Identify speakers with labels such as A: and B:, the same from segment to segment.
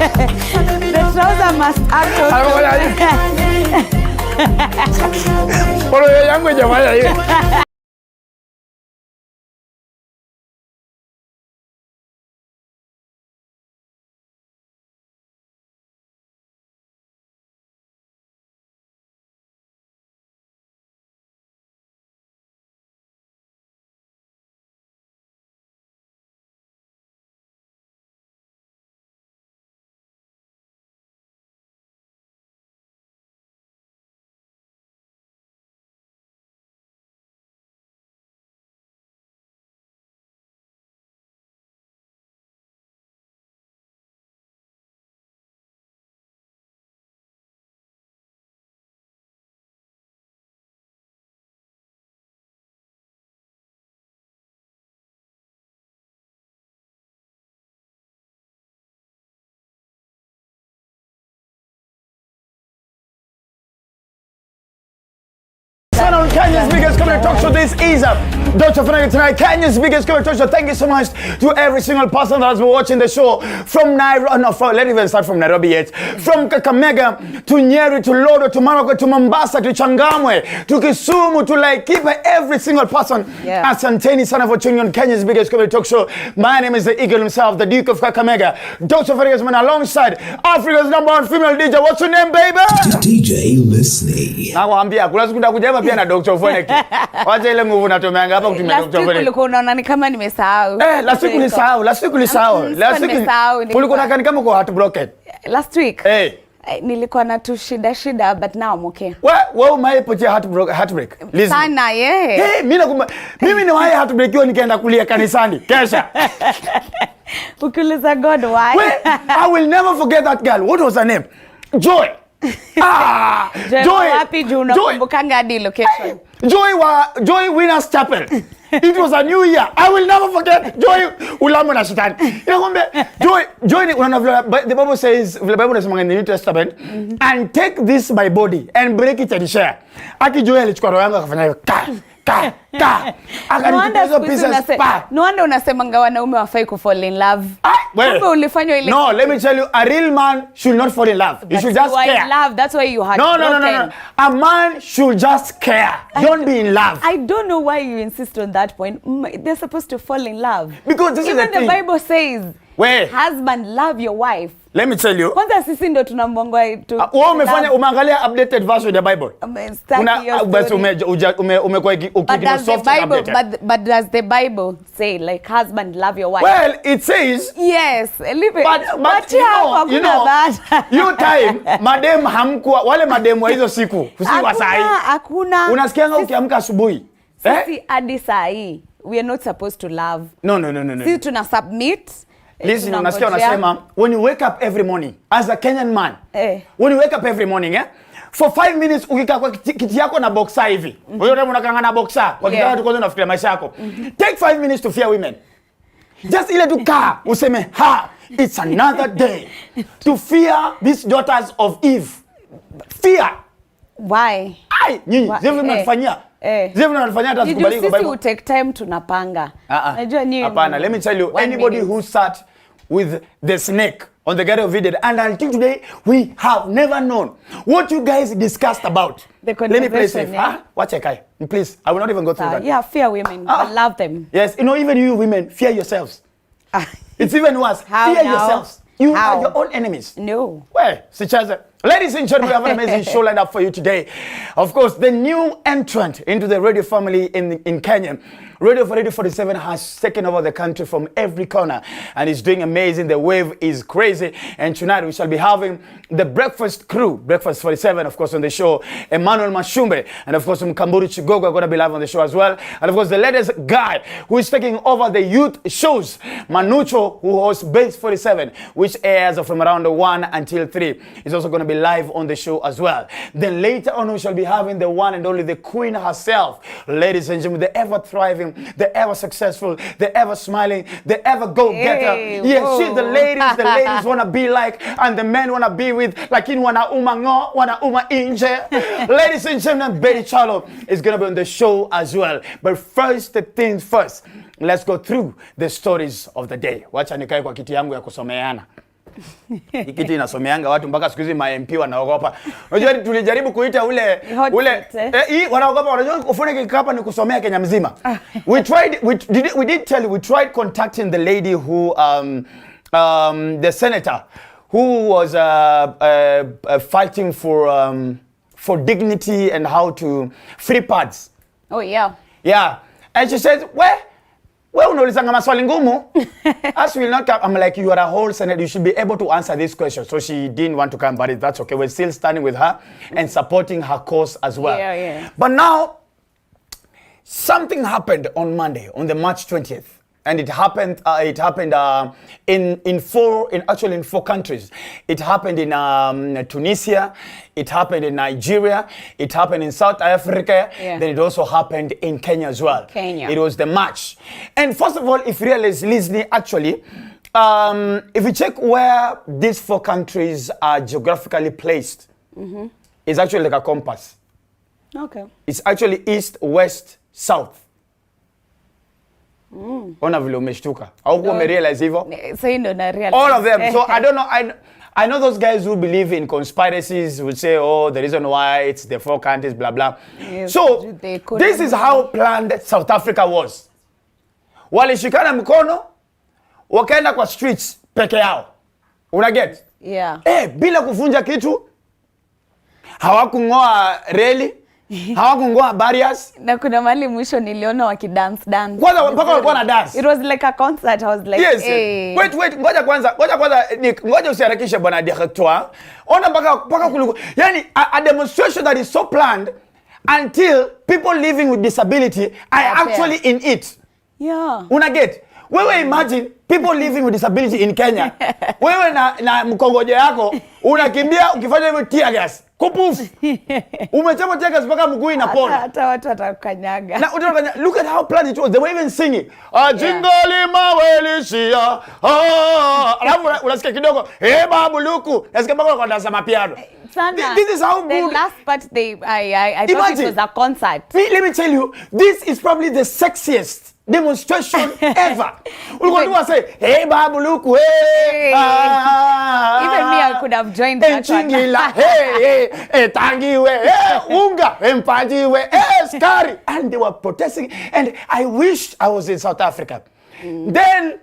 A: The trouser must act.
B: Polo yangu jamani hiyo. On Kenya's biggest comedy talk show, this is Ofweneke Tonight, Kenya's biggest comedy talk show. Thank you so much to every single person that has been watching the show from Nairobi. Let's even start from Nairobi yet. From Kakamega to Nyeri to Lodo to Marakwet to Mombasa to Changamwe to Kisumu to Laikipia, every single person. Asanteni sana for tuning on Kenya's biggest comedy talk show. My name is the Eagle himself, the Duke of Kakamega, Ofweneke man, alongside Africa's #1 female DJ. What's your name, baby?
C: DJ Listening.
B: Nakwambia kuna siku ndakujema pia na Dr. Ofweneke. Wacha ile nguvu natumeanga hapa kutumia Dr. Ofweneke.
A: Ulikuwa unaona ni kama nimesahau.
B: Last siku nilisahau. Last siku ulikuwa kani kama uko heartbroken.
A: Last week. Nilikuwa na tu shida but now I'm okay.
B: Wewe umeipotea heartbreak. Listen.
A: Sana
B: mimi ni wahi heartbreak hiyo nikaenda kulia kanisani. Kesha.
A: Ukiuliza God why?
B: I will never forget that girl. What was her name? Joy.
A: Joy happy Juno kumbukanga hadi location.
B: Joy Winners Chapel. It was a new year. I will never forget. Joy ulamo na shetani. Inakwambia Joy the Bible says, the Bible says in the New Testament, and take this my body and break it and share. Aki Joy alichukua roho yangu akafanya hiyo ka. Akanipesa pieces pa.
A: No wonder unasemanga wanaume wafai ku fall in love. Kumbe ulifanywa ile.
B: No, let me tell you, a real man should not fall in love. You should just care.
A: Love, that's why you had
B: No. A man should just care. Don't be in love.
A: I don't know why you insist on that point. They're supposed to fall in love.
B: Because this is the thing.
A: Even the Bible says, husband, love your wife.
B: Let me tell you.
A: Kwanza sisi ndo tunambongoa tu.
B: Umeangalia updated version ya Bible. Umekuwa ukidino soft updated.
A: But does the Bible say like husband love your wife?
B: Well, it says
A: yes, leave it.
B: But you know you time madem hamkuwa wale madem wa hizo siku. Usiwa sahi.
A: Hakuna.
B: Unasikianga ukiamka asubuhi.
A: Sisi hadi saa hii we are not supposed to love.
B: No.
A: Sisi tuna submit.
B: Listen, unasikia unasema when you wake up every morning as a Kenyan man. When you wake up every morning, for 5 minutes ukikaa kwa kiti yako na boxer hivi. Wewe ndio unakanga na boxer. Kwa kitanda tu kwanza unafikiria maisha yako. Take 5 minutes to fear women. Just ile tu kaa useme it's another day to fear these daughters of Eve. Fear.
A: Why?
B: Nyinyi zivyo mnafanyia. Zivyo mnafanyia hata sikubali kwa Bible.
A: Sisi take time tunapanga. Najua nyinyi.
B: Hapana, let me tell you, anybody who sat with the snake on the Garden of Eden, and until today we have never known what you guys discussed about.
A: Let
B: me play safe. Watch it, please. I will not even go through that.
A: Yeah, fear women. I love them.
B: Yes, even you women, fear yourselves. It's even worse. Fear yourselves. You are your own enemies.
A: No.
B: Ladies and gentlemen, we have an amazing show lined up for you today. Of course, the new entrant into the radio family in Kenya. Radio 47 has taken over the country from every corner and is doing amazing. The wave is crazy. And tonight we shall be having the breakfast crew, Breakfast 47, of course, on the show. Emmanuel Mwashumbe and, of course, Mkamburi, Chigogo are going to be live on the show as well. And, of course, the latest guy who is taking over the youth shows, Manucho, who hosts Base 47, which airs from around 1 until 3. Is also going to be live on the show as well. Then later on, we shall be having the one and only the queen herself. Ladies and gentlemen, the ever-thriving, the ever successful, the ever smiling, the ever go-getter. Yes, she's the ladies want to be like, and the men want to be with, like in wana uma inje. Ladies and gentlemen, Betty Kyallo is going to be on the show as well. But first things first, let's go through the stories of the day. Wacha nikae kwa kiti yangu ya kusomeana. Kitu inasomeanga watu mpaka siku hizi ma MP wanaogopa. Unajua tulijaribu kuita ule wanaogopa, unajua Ofweneke hapa ni kusomea Kenya mzima. We tried contacting the lady who the senator who was fighting for dignity and how to free pads.
A: Oh yeah.
B: Yeah. And she says, well, unaulizanga maswali ngumu. As will not come. I'm like, you are a whole senator. You should be able to answer this question. So she didn't want to come, but that's okay. We're still standing with her and supporting her cause as well.
A: Yeah.
B: But now, something happened on Monday, on the March 20th. And it happened in four countries. It happened in Tunisia, it happened in Nigeria, it happened in South Africa, then it also happened in Kenya as well. It was the march. And first of all, if you realize, listening, actually, if you check where these 4 countries are geographically placed, it's actually like a compass.
A: Okay.
B: It's actually east, west, south. Ona vile umeshtuka. Au kuwa umerealize hivyo?
A: So you know, realize.
B: All of them. So I don't know. I know those guys who believe in conspiracies would say, oh, the reason why it's the 4 countries, blah, blah. Yes, so this is how planned South Africa was. Walishikana mkono, wakaenda kwa streets peke yao. Una get?
A: Yeah.
B: Bila kuvunja kitu, hawakungoa reli, hawakungoa barriers.
A: Na kuna mali mwisho niliona wakidance.
B: Kwanza mpaka walikuwa na dance.
A: It was like a concert. I was like,
B: yes.
A: Hey.
B: Wait, ngoja kwanza Nick, ngoja usiharakishe bwana director. Ona mpaka kuliko. Yani a demonstration that is so planned until people living with disability are actually in it.
A: Yeah.
B: Una get? Wewe imagine people living with disability in Kenya. Wewe na mkongojo yako unakimbia ukifanya hivyo tear gas. Kupufu. Umechapa tear gas mpaka mguu inapona.
A: Hata watu watakanyaga.
B: Na utakanyaga. Look at how planned it was. They were even singing. Jingali mawelishia. Alafu unasikia kidogo. Babu luku. Nasikia mpaka kwa dansa mapiano. This is how good.
A: The last part I thought it was a concert.
B: Let me tell you, this is probably the sexiest demonstration ever. Ulikuwa say, hey babu luku, hey.
A: Even me, I could have joined that one.
B: Hey, tangiwe, hey, unga, mpajiwe, hey, skari. And they were protesting. And I wished I was in South Africa. Then,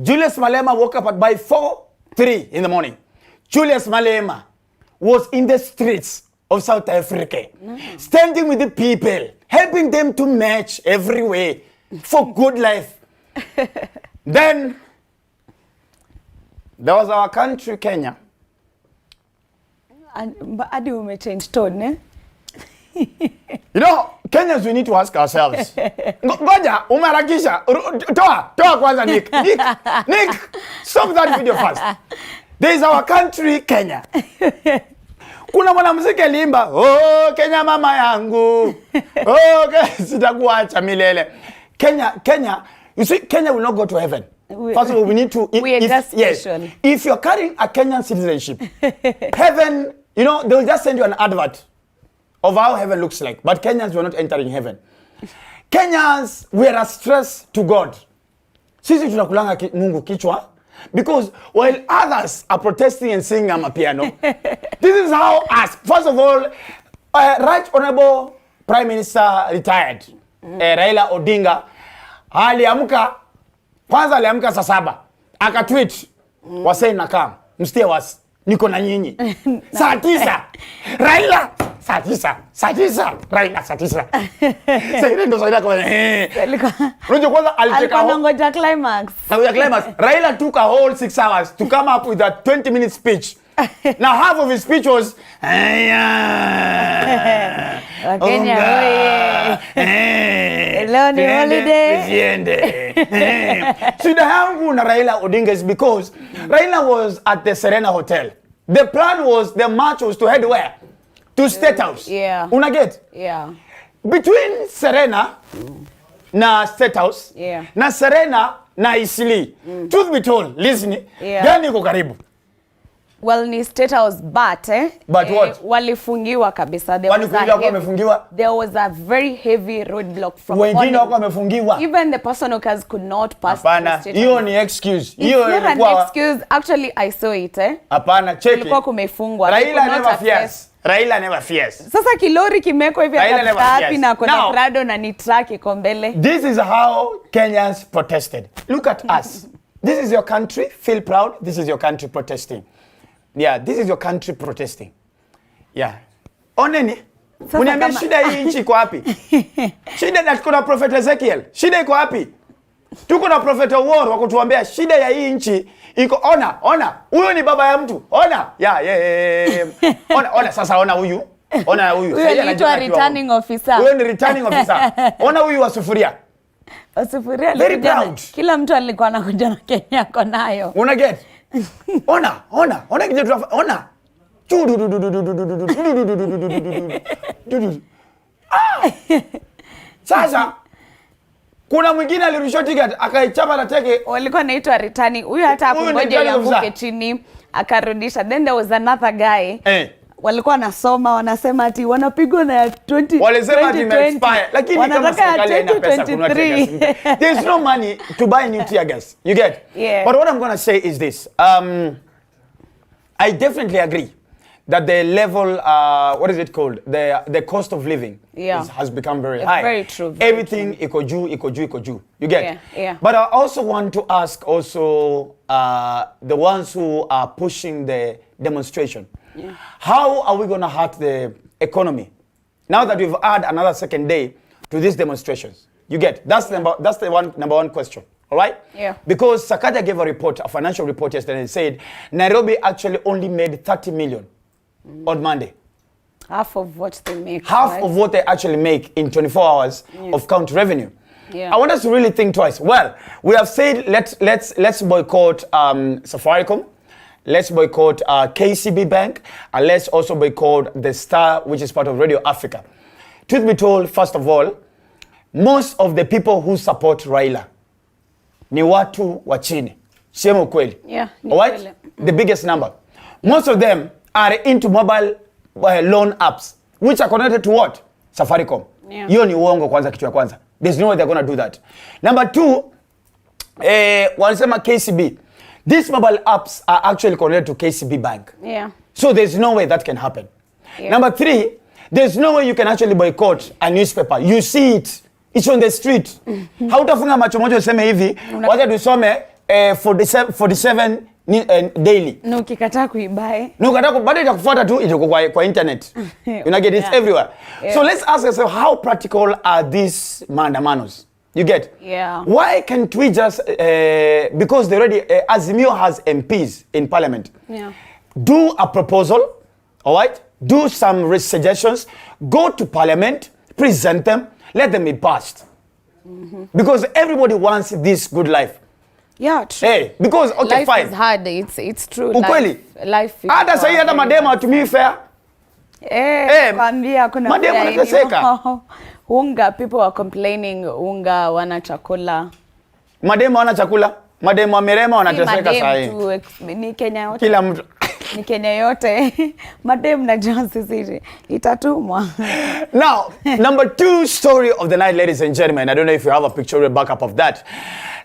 B: Julius Malema woke up at by 4:03 in the morning. Julius Malema was in the streets of South Africa, standing with the people, helping them to match every way for good life. Then there was our country, Kenya.
A: But I do change tone, eh?
B: You know, Kenyans, we need to ask ourselves. Ngoja, umeharakisha. Toa kwanza Nick. Nick, stop that video first. There is our country, Kenya. Kuna mwanamuziki aliimba, oh Kenya mama yangu. Oh sitakuacha milele. Kenya, you see, Kenya will not go to heaven. First of all, we need to if you're carrying a Kenyan citizenship, heaven, you know, they will just send you an advert of how heaven looks like. But Kenyans were not entering heaven. Kenyans were a stress to God. Sisi tunakulanga Mungu kichwa. Because while others are protesting and singing amapiano, this is how us. First of all, Right Honorable Prime Minister retired, Raila Odinga, aliamka saa 7, akatweet, wasee nakam, mstie wasi, niko na nyinyi. Saa 9, Raila, saa 9, Raila saa 9. Sasa ndio sasa kwa unajua kwanza
A: alikuwa anangoja climax.
B: Raila took a whole 6 hours to come up with a 20-minute speech. Now half of his speech was
A: Kenya hello ni holiday.
B: Shida yangu na Raila Odinga is because Raila was at the Serena Hotel. The plan was, the march was to head where? To State House.
A: Yeah.
B: Una get?
A: Yeah.
B: Between Serena na State House, na Serena na Isili. Truth be told, listen, gani iko karibu?
A: Well, ni State House, but
B: what?
A: Walifungiwa kabisa. There was a very heavy roadblock from
B: wengine wako wamefungiwa.
A: Even the person who could not pass.
B: Hapana, hiyo ni excuse.
A: Hiyo ni excuse. Actually, I saw it.
B: Hapana, check.
A: Kulikuwa kumefungwa.
B: Raila never fears.
A: Sasa kilori kimeko hivi akapi na kuna Prado na ni truck iko mbele.
B: This is how Kenyans protested. Look at us. This is your country, feel proud. This is your country protesting. Yeah, this is your country protesting. Yeah. Oneni. Uniambia shida hii nchi iko wapi? Shida na tuko na Prophet Ezekiel. Shida iko wapi? Tuko na Prophet War wa kutuambia shida ya hii nchi iko ona. Huyo ni baba ya mtu. Ona. Yeah. Ona sasa ona huyu. Ona huyu.
A: Huyo anaitwa returning officer.
B: Huyo ni returning officer. Ona huyu wa sufuria.
A: Sufuria
B: very proud.
A: Kila mtu alikuwa anakuja na Kenya yako nayo.
B: Una get? Ona kije tunafa. Ona. Sasa kuna mwingine alirusha ticket akaichapa na teke.
A: Walikuwa naitwa returning. Huyu hata akungoja yanguke chini akarudisha. Then there was another guy. Walikuwa nasoma wanasema ati wanapigwa na 2020.
B: Walisema ati expire. Lakini kama serikali haina pesa kununua tear gas. There's no money to buy new tear gas. You get?
A: Yeah.
B: But what I'm going to say is this. I definitely agree that the level, what is it called? The cost of living has become very high.
A: Very true.
B: Everything iko juu. You get?
A: Yeah.
B: But I also want to ask the ones who are pushing the demonstration. Yeah. How are we going to hurt the economy now that we've had another second day to these demonstrations? You get? That's the number one question. All right?
A: Yeah.
B: Because Sakaja gave a financial report yesterday and said Nairobi actually only made 30 million on Monday.
A: Half of what they make.
B: Half of what they actually make in 24 hours of county revenue.
A: Yeah.
B: I want us to really think twice. Well, we have said let's boycott Safaricom. Let's boycott KCB Bank, and let's also boycott the Star, which is part of Radio Africa. Truth be told, first of all, most of the people who support Raila ni watu wa chini. Sema ukweli.
A: Yeah.
B: All right? The biggest number. Most of them are into mobile loan apps, which are connected to what? Safaricom.
A: Yeah.
B: Hiyo ni uongo kwanza, kitu ya kwanza. There's no way they're going to do that. Number two, wanasema KCB. These mobile apps are actually connected to KCB Bank.
A: Yeah.
B: So there's no way that can happen.
A: Yeah.
B: Number three, there's no way you can actually boycott a newspaper. You see it. It's on the street. Hautafunga macho moja useme hivi, wacha tusome 47 daily.
A: No, ukikataa kuibae.
B: No, ukikataa bado itakufuata tu itakuwa kwa internet. You get it everywhere. Yeah. So let's ask ourselves, how practical are these maandamanos? You get?
A: Yeah.
B: Why can't we just, because they already, Azimio has MPs in parliament.
A: Yeah.
B: Do a proposal, all right? Do some suggestions, go to parliament, present them, let them be passed. Because everybody wants this good life.
A: Yeah, true.
B: Hey, because, okay,
A: life
B: fine.
A: Life is hard, it's true.
B: Ukweli.
A: Life is
B: hard. Hata sahi hata madema hatumii fair.
A: Kwambia kuna
B: madema wanateseka.
A: Unga, people are complaining, unga wana chakula.
B: Madema wana chakula. Madema wa Mirema wanateseka sahi.
A: Ni Kenya yote.
B: Kila mtu.
A: Ni Kenya yote. Madem na Johnson itatumwa.
B: Now, number 2 story of the night, ladies and gentlemen. I don't know if you have a picture or backup of that.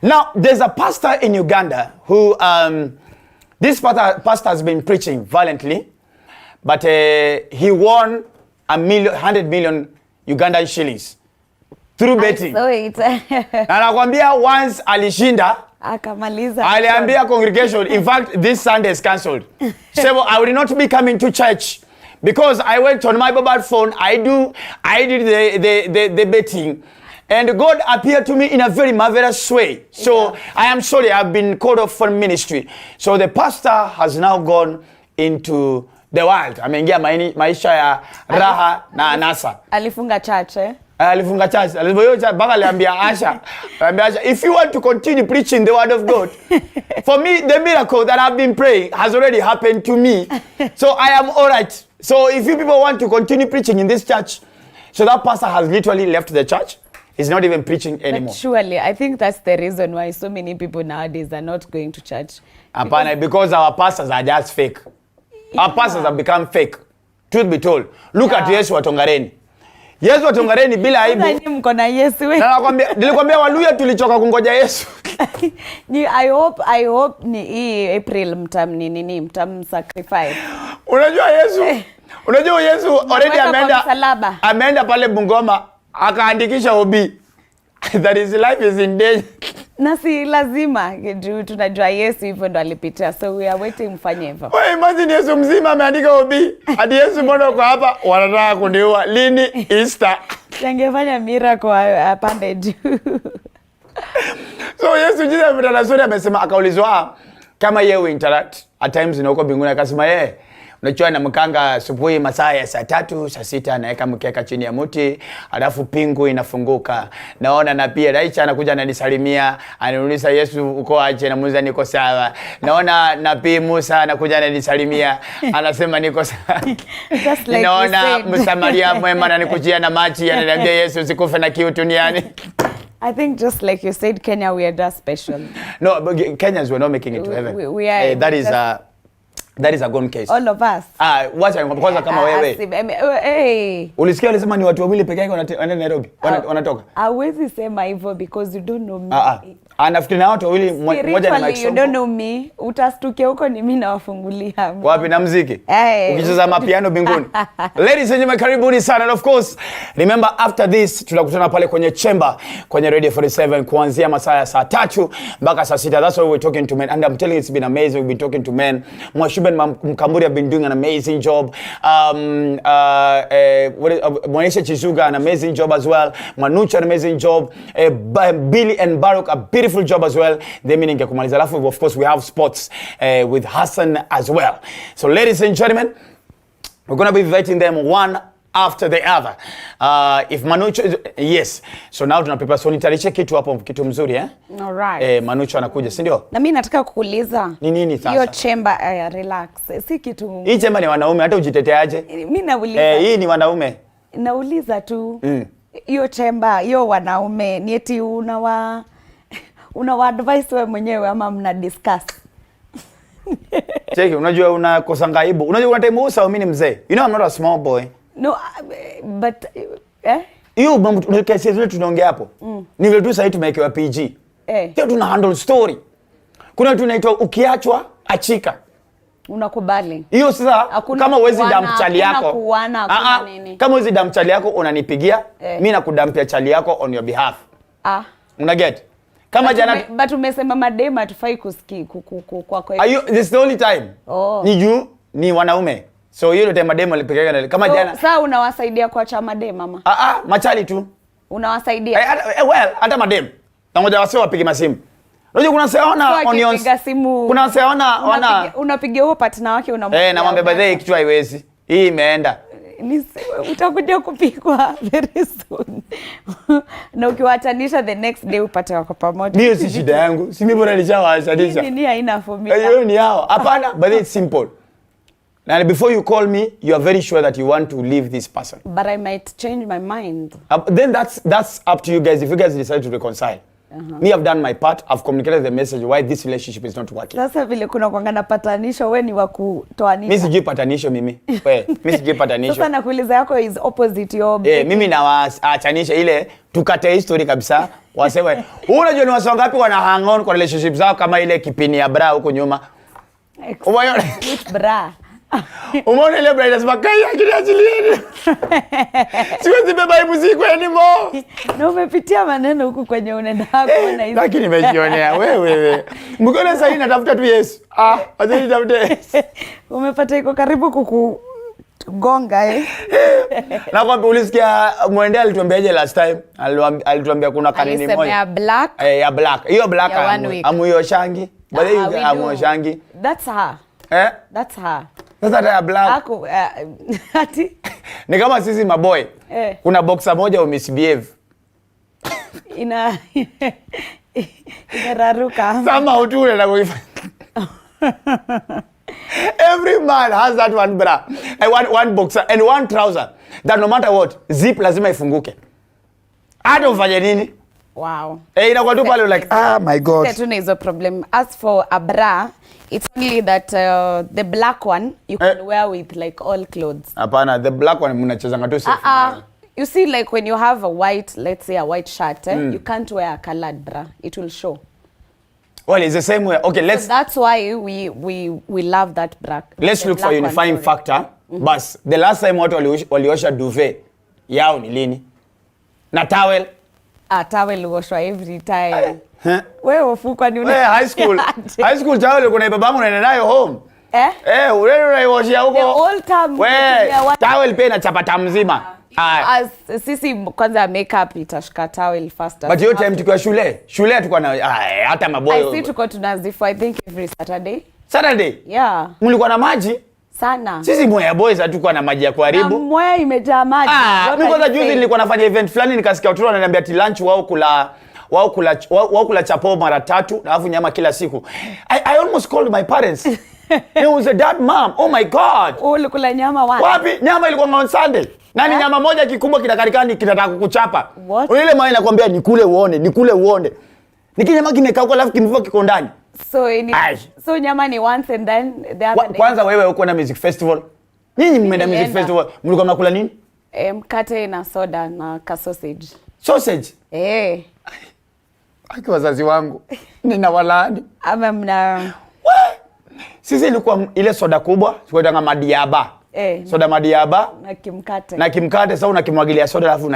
B: Now, there's a pastor in Uganda who, this pastor has been preaching violently, but he won 100 million Ugandan shillings through betting.
A: So it.
B: Anakuambia once alishinda,
A: akamaliza.
B: Aliambia congregation, in fact, this Sunday is cancelled. So I will not be coming to church because I went on my mobile phone. I did the betting. And God appeared to me in a very marvelous way. So I am sorry, I've been called off from ministry. So the pastor has now gone into the world. Ameingia maisha ya raha na anasa.
A: Alifunga church, eh?
B: Alifunga church. Baba aliambia Asha, if you want to continue preaching the word of God, for me, the miracle that I've been praying has already happened to me. So I am all right. So if you people want to continue preaching in this church, so that pastor has literally left the church. He's not even preaching anymore.
A: But surely, I think that's the reason why so many people nowadays are not going to church.
B: Because our pastors are just fake. Our pastors have become fake. Truth be told. Look at Yesu wa Tongareni. Yesu wa Tongareni bila aibu.
A: Sasa nyinyi mko na Yesu wewe.
B: Na nilikwambia Waluya tulichoka kungoja Yesu.
A: I hope ni April mtam sacrifice.
B: Unajua Yesu already ameenda pale Bungoma akaandikisha obi. That his life is in danger.
A: Na si lazima tunajua Yesu hivyo ndo alipitia, so we are waiting mfanye hivyo.
B: Wewe imagine Yesu mzima ameandika obi. Hadi Yesu mbona uko hapa wanataka kuniua lini Easter?
A: Angefanya miracle apande juu.
B: So Yesu jinsi mtanasori amesema akaulizwa kama yeye interact at times na huko mbinguni akasema yeye unachua na mkanga asubuhi masaa ya saa 3 saa 6 anaweka mkeka chini ya mti alafu pingu inafunguka. Naona na pia Raicha anakuja ananisalimia ananiuliza Yesu uko aje, na muuliza niko sawa. Naona nabii Musa anakuja ananisalimia anasema niko sawa. Like naona Msamaria mwema ananikujia na maji ananiambia Yesu usikufe na kiu duniani.
A: I think just like you said, Kenya, we are just special.
B: No, but Kenyans were not making it to heaven.
A: We are.
B: That is a gone case.
A: All of us.
B: Wacha kwanza kama wewe.
A: Hey.
B: Ulisikia walisema ni watu wawili peke yake wanaenda Nairobi. Wanatoka.
A: Hawezi sema hivyo because you don't know me.
B: Anafikiri na watu wawili mmoja ni Mike Sonko. You
A: don't know me. Utastukia huko ni mimi nawafungulia.
B: Wapi na muziki? Ukicheza mapiano binguni. Ladies and gentlemen, karibuni sana. And of course, remember after this tutakutana pale kwenye chamber kwenye Radio 47 kuanzia masaa ya saa 3 mpaka saa 6. That's why we're talking to men, and I'm telling you it's been amazing. We've been talking to men. Mwashumbe and Mkamburi have been doing an amazing job. Chigogo an amazing job as well. Manucho an amazing job. Billy and Baruch a beautiful job as well. They meaning kumaliza. Alafu of course we have sports with Hassan as well. So ladies and gentlemen, we're going to be inviting them one after the other. If Manucho yes. So now tunapepa so nitarisha kitu hapo kitu mzuri
A: All right.
B: Manucho anakuja, si ndio?
A: Na mimi nataka kukuuliza.
B: Ni nini sasa?
A: Hiyo chamber relax. Si kitu.
B: Hii chamber ni wanaume, hata ujiteteaje?
A: Mimi nauliza.
B: Hii ni wanaume.
A: Nauliza tu. Hiyo chamber, hiyo wanaume, ni eti unawa advice wewe mwenyewe ama mna discuss?
B: Cheki, unajua unakosa ngaibu. Unajua unataimusa mimi ni mzee. You know I'm not a small boy.
A: No, but
B: hiyo mambo kesi zetu tunaongea hapo. Ni vile tu sasa tumewekewa PG. Sio tuna handle story. Kuna tunaitwa ukiachwa achika.
A: Unakubali.
B: Hiyo sasa kama uwezi dump chali yako. Kama uwezi dump chali yako unanipigia, mimi nakudampia chali yako on your behalf. Una get? Kama jana
A: but umesema madema hatufai kusikia kwa
B: kwa. This is the only time. Ni juu ni wanaume. So hiyo ndio madema alipekeka kama jana.
A: Sasa unawasaidia kwa cha madema mama?
B: Machali tu.
A: Unawasaidia?
B: Well, hata madem. Na ngoja wasio wapige masimu. Unajua kuna seona onions. Kuna seona
A: unapiga huo partner wake unamwambia.
B: Na mwambie baadaye kichwa haiwezi. Hii imeenda.
A: Utakuja kupikwa very soon. Na ukiwatanisha the next day upate wako pamoja.
B: Hiyo si shida yangu. Si mimi bora nishawaachanisha.
A: Ni haina formula.
B: Hiyo ni hao. Hapana, but it's simple. And before you call me, you are very sure that you want to leave this person.
A: But I might change my mind.
B: Then that's up to you guys if you guys decide to reconcile. Me, I've done my part. I've communicated the message why this relationship is not working.
A: Sasa vile kuna kuangana patanisho, wewe ni wa kutoanisha.
B: Mimi sijui patanisho mimi. Wewe, mimi sijui patanisho.
A: Sasa nakuuliza yako is opposite your.
B: Mimi na waachanisha ile tukate history kabisa. Wasewe, unajua ni wasonga ngapi wana hang on kwa relationship zao kama ile kipini ya bra huko nyuma.
A: Which bra?
B: Umeona ile bra inasema kai akiniachilieni. Siwezi beba hii muziki anymore.
A: Na umepitia maneno huku kwenye unaenda kuona hizo.
B: Lakini nimejionea wewe. Mkono sasa hii natafuta tu Yesu. Aje nitafute.
A: Umepata iko karibu kukugonga
B: Na kwamba ulisikia Mwende alituambiaje last time? Alituambia kuna kanini moja.
A: Ya black.
B: Ya black. Hiyo black amuyo shangi. Bale amuyo shangi.
A: That's her. That's her.
B: Sasa ya black.
A: Ati
B: ni kama sisi maboy. Kuna boxer moja umisbehave.
A: Inararuka.
B: Sama utule na kuifa. Every man has that one bra. One boxer and one trouser that no matter what, zip lazima ifunguke. Hata ufanye nini?
A: Wow.
B: Inakuwa tu pale like, my God.
A: Tuna hizo problem. As for a bra, it's only that the black one you can wear with like all clothes.
B: Hapana, the black one mnachezanga tu safe.
A: You see, like when you have a white, let's say a white shirt, you can't wear a colored bra. It will show.
B: Well, it's the same way. Okay, let's.
A: So that's why we love that bra.
B: Let's look for a unifying factor. But the last time watu waliosha duvet yao ni lini? Na towel.
A: Towel washwa every time. Wewe ufukwa ni una.
B: High school. High school towel kuna babangu unaenda nayo home. Unaenda unaiwashia huko.
A: The old time.
B: Towel pia inachapata mzima.
A: As sisi kwanza makeup itashika towel faster.
B: But your time tukiwa shule tukua na hata maboyo.
A: I see tuko tunazifua I think every Saturday.
B: Saturday?
A: Yeah.
B: Mlikuwa na maji?
A: Sana.
B: Sisi Mwea boys hatukuwa na maji ya kuharibu.
A: Na Mwea imejaa maji.
B: Mimi kwanza juzi nilikuwa nafanya event fulani nikasikia watu wananiambia ati lunch wao kula chapo mara 3 na alafu nyama kila siku. I almost called my parents. It was a dad mom. Oh my God.
A: Ulikula nyama wapi?
B: Wapi? Nyama ilikuwa on Sunday. Nani nyama moja kikubwa kinakarikani kinataka kukuchapa. Ile mama inakwambia nikule uone. Nikinyama kinekauka alafu kimvua kiko ndani.
A: So nyama ni once and then the other day.
B: Kwanza wewe uko na music festival. Nyinyi mmeenda music festival. Mlikuwa mnakula nini?
A: Mkate na soda na ka sausage.
B: Sausage? Aki wazazi wangu. Nina walaani.
A: Ama mna
B: sisi ilikuwa ile soda kubwa, tukaitanga madiaba. Soda madiaba
A: na
B: kimkate sasa unakimwagilia soda alafu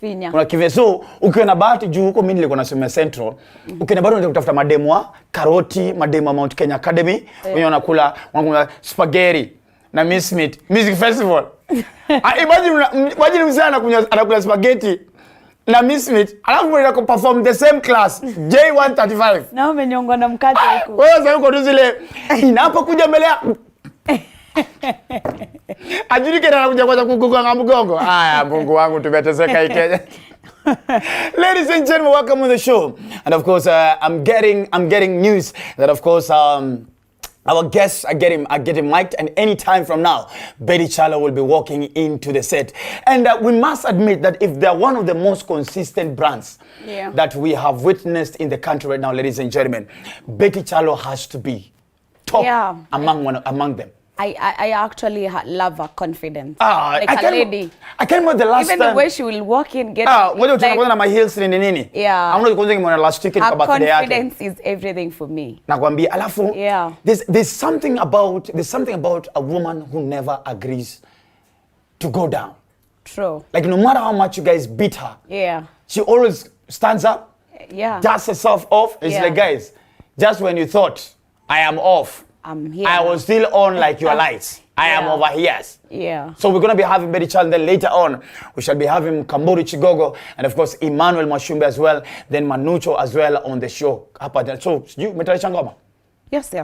A: finya.
B: Unakive so ukiwa na bahati juu huko mimi nilikuwa nasomea Central. Ukiwa na bahati unataka kutafuta mademu wa karoti, mademu wa Mount Kenya Academy, wenye wanakula spaghetti na Miss Meat Music Festival. Imagine msana anakula spaghetti na Miss Meat, alafu mnaenda perform the same class J135.
A: Na umenyongwa na mkate huko.
B: Wewe sasa uko tu zile inapokuja mbele ya ajirike na anakuja kwanza kukugonga mgongo. Haya Mungu wangu tumeteseka hii Kenya. Ladies and gentlemen, welcome to the show. And of course, I'm getting news that of course our guests are getting mic'd, and any time from now, Betty Kyallo will be walking into the set. And we must admit that if they're one of the most consistent brands that we have witnessed in the country right now, ladies and gentlemen, Betty Kyallo has to be top among them.
A: I actually love her confidence.
B: Like
A: a lady.
B: I can't remember the last
A: time. Even the way she will walk in, get
B: like, na my heels ni nini.
A: Yeah.
B: I'm not going to last week
A: her confidence is everything for me.
B: Nakwambia alafu there's something about a woman who never agrees to go down.
A: True.
B: Like no matter how much you guys beat her.
A: Yeah.
B: She always stands up.
A: Yeah.
B: Dusts herself off. It's like, guys, just when you thought I am off,
A: I'm here.
B: I was still on like your lights. I am over here.
A: Yeah.
B: So we're going to be having Betty Kyallo, then later on, we shall be having Mkamburi, Chigogo, and of course, Emmanuel Mwashumbe as well, then Manucho as well on the show. So, you metarisha ngoma?
A: Yes.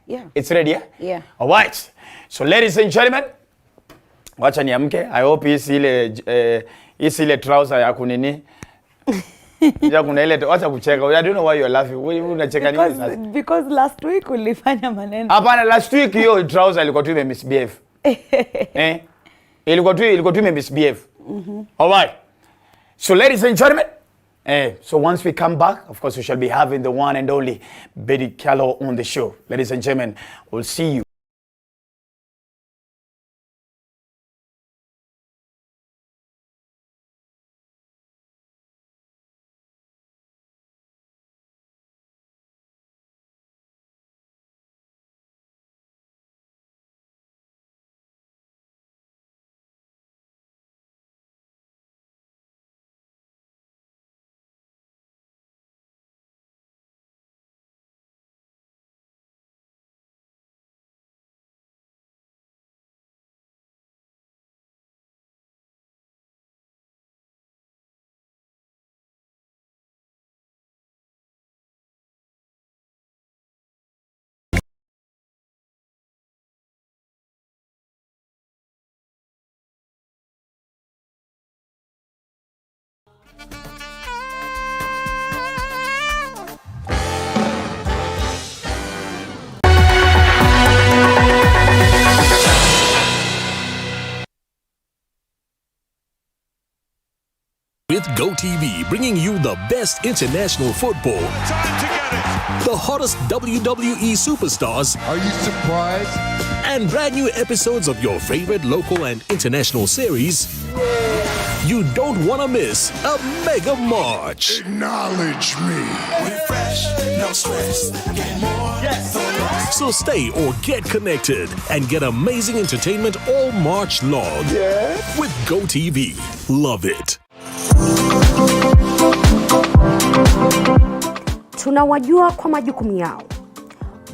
B: Yeah. It's ready,
A: Yeah.
B: All right. So, ladies and gentlemen, wacha niamke. I hope hii ile trouser ya kunini. Ya kuna ile wacha kucheka. I don't know why you're laughing. Unacheka nini sasa?
A: Because last week ulifanya maneno.
B: Hapana, last week hiyo trouser ilikuwa tu imemisbehave. Ilikuwa tu imemisbehave. All right. So ladies and gentlemen, so once we come back, of course we shall be having the one and only Betty Kyallo on the show. Ladies and gentlemen, we'll see you.
D: with GoTV, bringing you the best international football. Time to get it. The hottest WWE superstars.
E: Are you surprised?
D: And brand new episodes of your favorite local and international series. You don't want to miss a Mega March.
E: Acknowledge me.
F: We're fresh, no stress, get more. Yes.
D: So stay or get connected and get amazing entertainment all March long.
B: Yeah.
D: With GoTV. Love it.
G: Tunawajua kwa majukumu yao.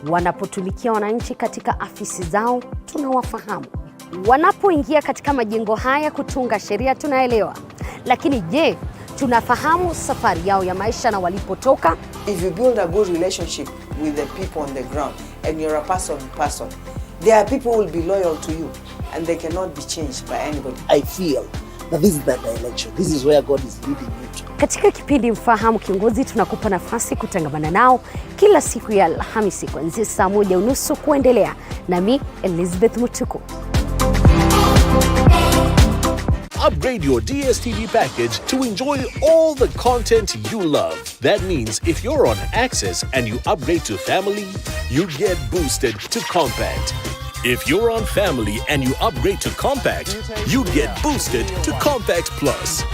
G: Wanapotumikia wananchi katika afisi zao, tunawafahamu. Wanapoingia katika majengo haya kutunga sheria, tunaelewa. Lakini je, tunafahamu safari yao ya maisha na walipotoka?
H: If you build a good relationship with the people on the ground and you're a person, there are people who will be loyal to you and they cannot be changed by anybody.
I: I feel that this is the direction. This is where God is leading you to.
G: Katika kipindi Mfahamu Kiongozi tunakupa nafasi kutangamana nao kila siku ya Alhamisi kuanzia saa 1:30 kuendelea. Nami Elizabeth Mutuku.
D: Upgrade your DSTV package to enjoy all the content you love. That means if you're on Access and you upgrade to Family, you get boosted to Compact. If you're on Family and you upgrade to Compact, you get boosted to Compact Plus.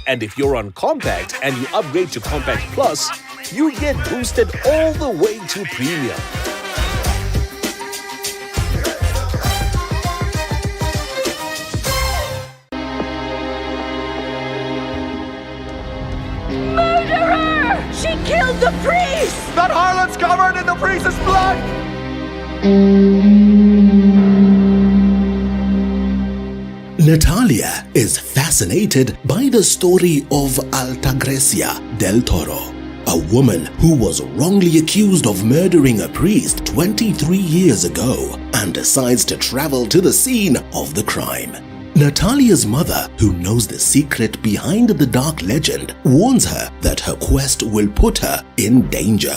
D: And if you're on Compact and you upgrade to Compact Plus, you get boosted all the way to Premium.
G: She killed the priest!
F: That harlot's covered in the priest's blood!
C: Natalia is fascinated by the story of Altagracia del Toro, a woman who was wrongly accused of murdering a priest 23 years ago and decides to travel to the scene of the crime. Natalia's mother, who knows the secret behind the dark legend, warns her that her quest will put her in danger.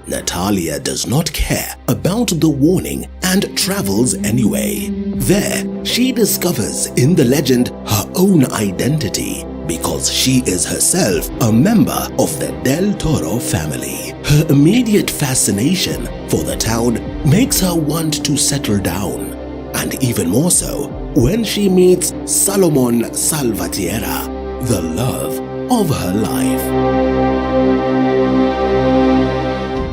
C: Natalia does not care about the warning and travels anyway. There, she discovers in the legend her own identity because she is herself a member of the Del Toro family. Her immediate fascination for the town makes her want to settle down, and even more so when she meets Salomon Salvatierra, the love of her life.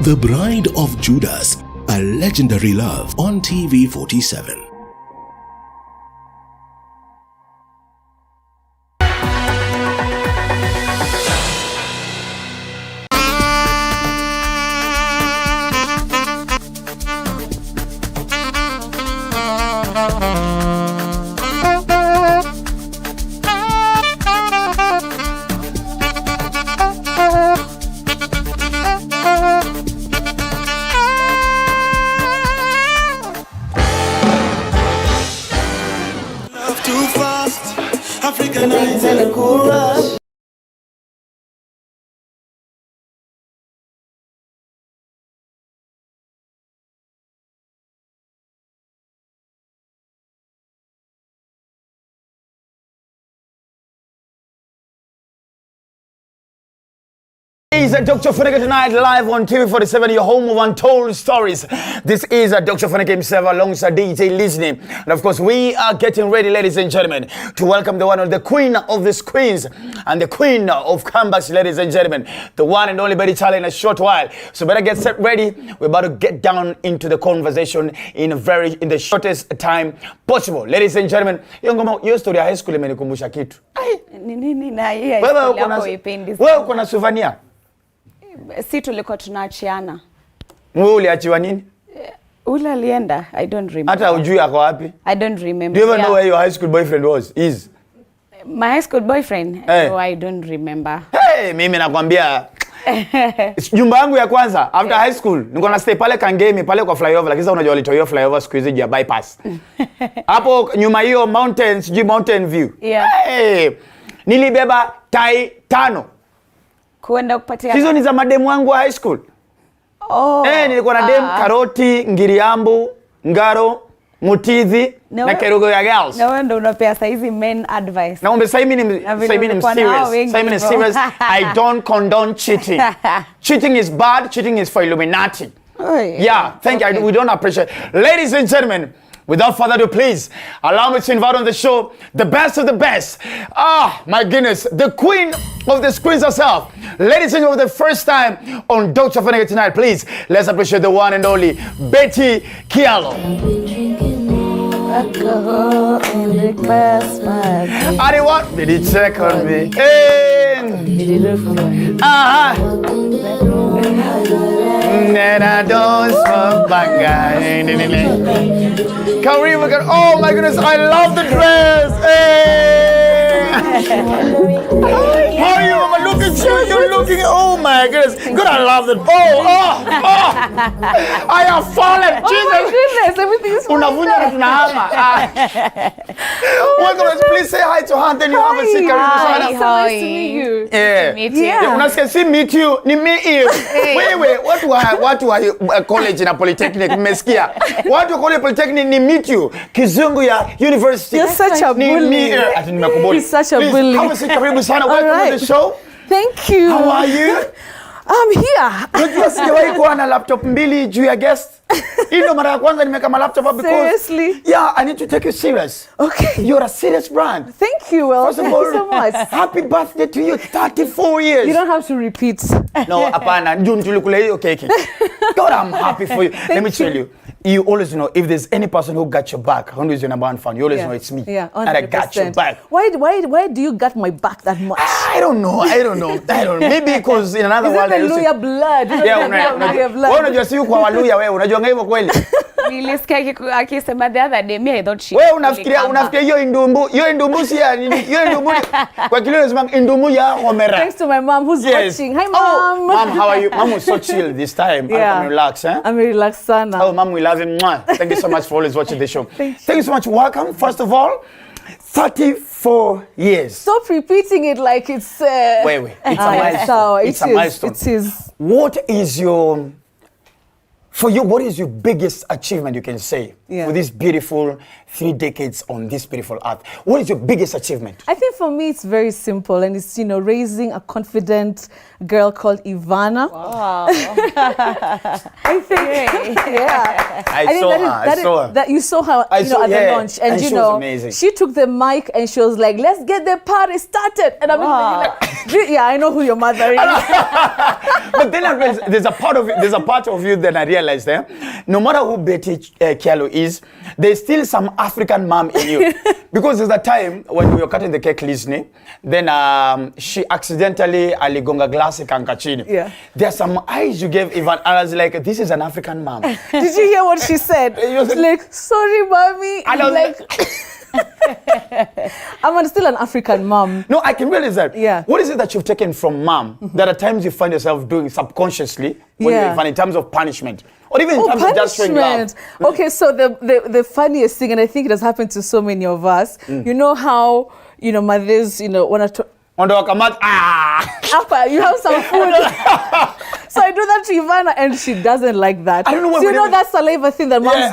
C: The Bride of Judas, a legendary love on TV47.
B: This is Dr. Ofweneke Tonight, live on TV47, your home of untold stories. This is Dr. Ofweneke himself alongside DJ Listening. And of course, we are getting ready, ladies and gentlemen, to welcome the one of the queen of these queens and the queen of comebacks, ladies and gentlemen, the one and only Betty Charlie in a short while. So better get set ready. We're about to get down into the conversation in the shortest time possible. Ladies and gentlemen, your story high school imenikumbusha kitu.
A: Nini na hii high school yako ipendi?
B: Wewe uko na souvenir?
A: Si tulikuwa tunaachiana.
B: Wewe uliachiwa nini?
A: Ule alienda, I don't remember.
B: Hata hujui ako wapi?
A: I don't remember.
B: Do you even know where your high school boyfriend is?
A: My high school boyfriend?
B: Hey.
A: No, I don't remember.
B: Hey, mimi nakwambia nyumba yangu ya kwanza after high school nilikuwa na stay pale Kangemi pale kwa flyover, lakini sasa unajua walitoa flyover siku hizi ya bypass. Hapo nyuma hiyo mountain view.
A: Yeah.
B: Hey, nilibeba tai 5.
A: Kuenda kupatia.
B: Hizo ni za mademu wangu wa high school.
A: Oh.
B: Nilikuwa na dem Karoti, Ngiriambu, Ngaro. Mutizi
A: No.
B: na Kerugo ya girls.
A: Na wewe ndo unapea saizi men advice.
B: Na umbe sai mimi serious. I don't condone cheating. Cheating is bad. Cheating is for Illuminati. Yeah, thank you. We don't appreciate. Ladies and gentlemen, without further ado, please allow me to invite on the show the best of the best. Ah, my goodness, the queen of the screens herself. Ladies and gentlemen, for the first time on Ofweneke Tonight, please let's appreciate the one and only Betty Kyallo. I what? Did he check on me? And I don't smoke banga. Oh my goodness, I love the dress. Hey. How are you, Mama? Look at you. You're looking. Oh my goodness. Good, I love it. Oh. I have fallen. Jesus.
A: Oh my goodness, everything is
B: Welcome. Please say hi to her. Then you have a seat.
A: Hi. So nice to meet you.
B: Yeah.
A: Meet you.
B: When I say meet you, ni meet you. Wait. What do I college in a polytechnic? Meskia. What do you call a polytechnic? Ni meet you. Kizungu ya university.
A: You're such a bully. You're such a bully.
B: Have a seat. Karibu sana. Welcome to the show.
A: Thank you.
B: How are you?
A: I'm here.
B: Unajua sijawahi kuwa na laptop mbili juu ya guest. Hii ndo mara ya kwanza nimeka ma laptop up because
A: seriously?
B: Yeah, I need to take you serious.
A: Okay.
B: You're a serious brand.
A: Thank you. Well,
B: First of
A: thank
B: all,
A: you so much.
B: Happy birthday to you. 34 years.
A: You don't have to repeat.
B: No, hapana. Njoo tulikule hiyo keki. God, I'm happy for you. Let me tell you. You always know if there's any person who got your back, who is your number one fan, you always know it's me.
A: Yeah, 100%.
B: And I got your back.
A: Why do you got my back that much?
B: I don't know. Maybe because in another world I used to...
A: Hallelujah blood.
B: Unajua si kwa Waluya wewe, unajua hivyo kweli?
A: Nilisikia akisema the other day, me I thought she...
B: Wewe unafikiria hiyo indumbu si ya nini? Hiyo indumbu kwa kile unasema indumbu ya Homera.
A: Thanks to my mom who's watching. Hi mom.
B: Mom, how are you? Mom was so chill this time.
A: Yeah.
B: I'm relaxed, eh?
A: I'm relaxed sana.
B: Oh, mom, we love you. Thank you so much for always watching the show. Thank you so much. Welcome. First of all, 34 years.
A: Stop repeating it like it's...
B: Wait. It's a milestone. It's a milestone.
A: It is.
B: What is your... For you, what is your biggest achievement you can say for this beautiful 3 decades on this beautiful earth? What is your biggest achievement?
A: I think for me, it's very simple, and it's, raising a confident girl called Ivana. Wow. I think,
B: I saw her.
A: That you saw her, at the launch, and
B: she was amazing.
A: She took the mic and she was like, "Let's get the party started." And I'm like, I know who your mother is.
B: But then there's a part of you that I realized there. No matter who Betty Kyallo is, there's still some African mom in you. Because there's a time when we were cutting the cake listening, then she accidentally aligonga glass kankachini. Yeah. There's some eyes you gave Ivan, and I was like, this is an African mom.
A: Did you hear what she said? She's like, sorry, mommy. And I'm like... I'm still an African mom.
B: No, I can realize that.
A: Yeah.
B: What is it that you've taken from mom that at times you find yourself doing subconsciously when in terms of punishment? Or even in terms of just showing love?
A: Okay, so the funniest thing, and I think it has happened to so many of us, you know how, mothers, want to...
B: You
A: have some food. So I do that to Ivana and she doesn't like that.
B: I don't know why.
A: So that saliva thing that moms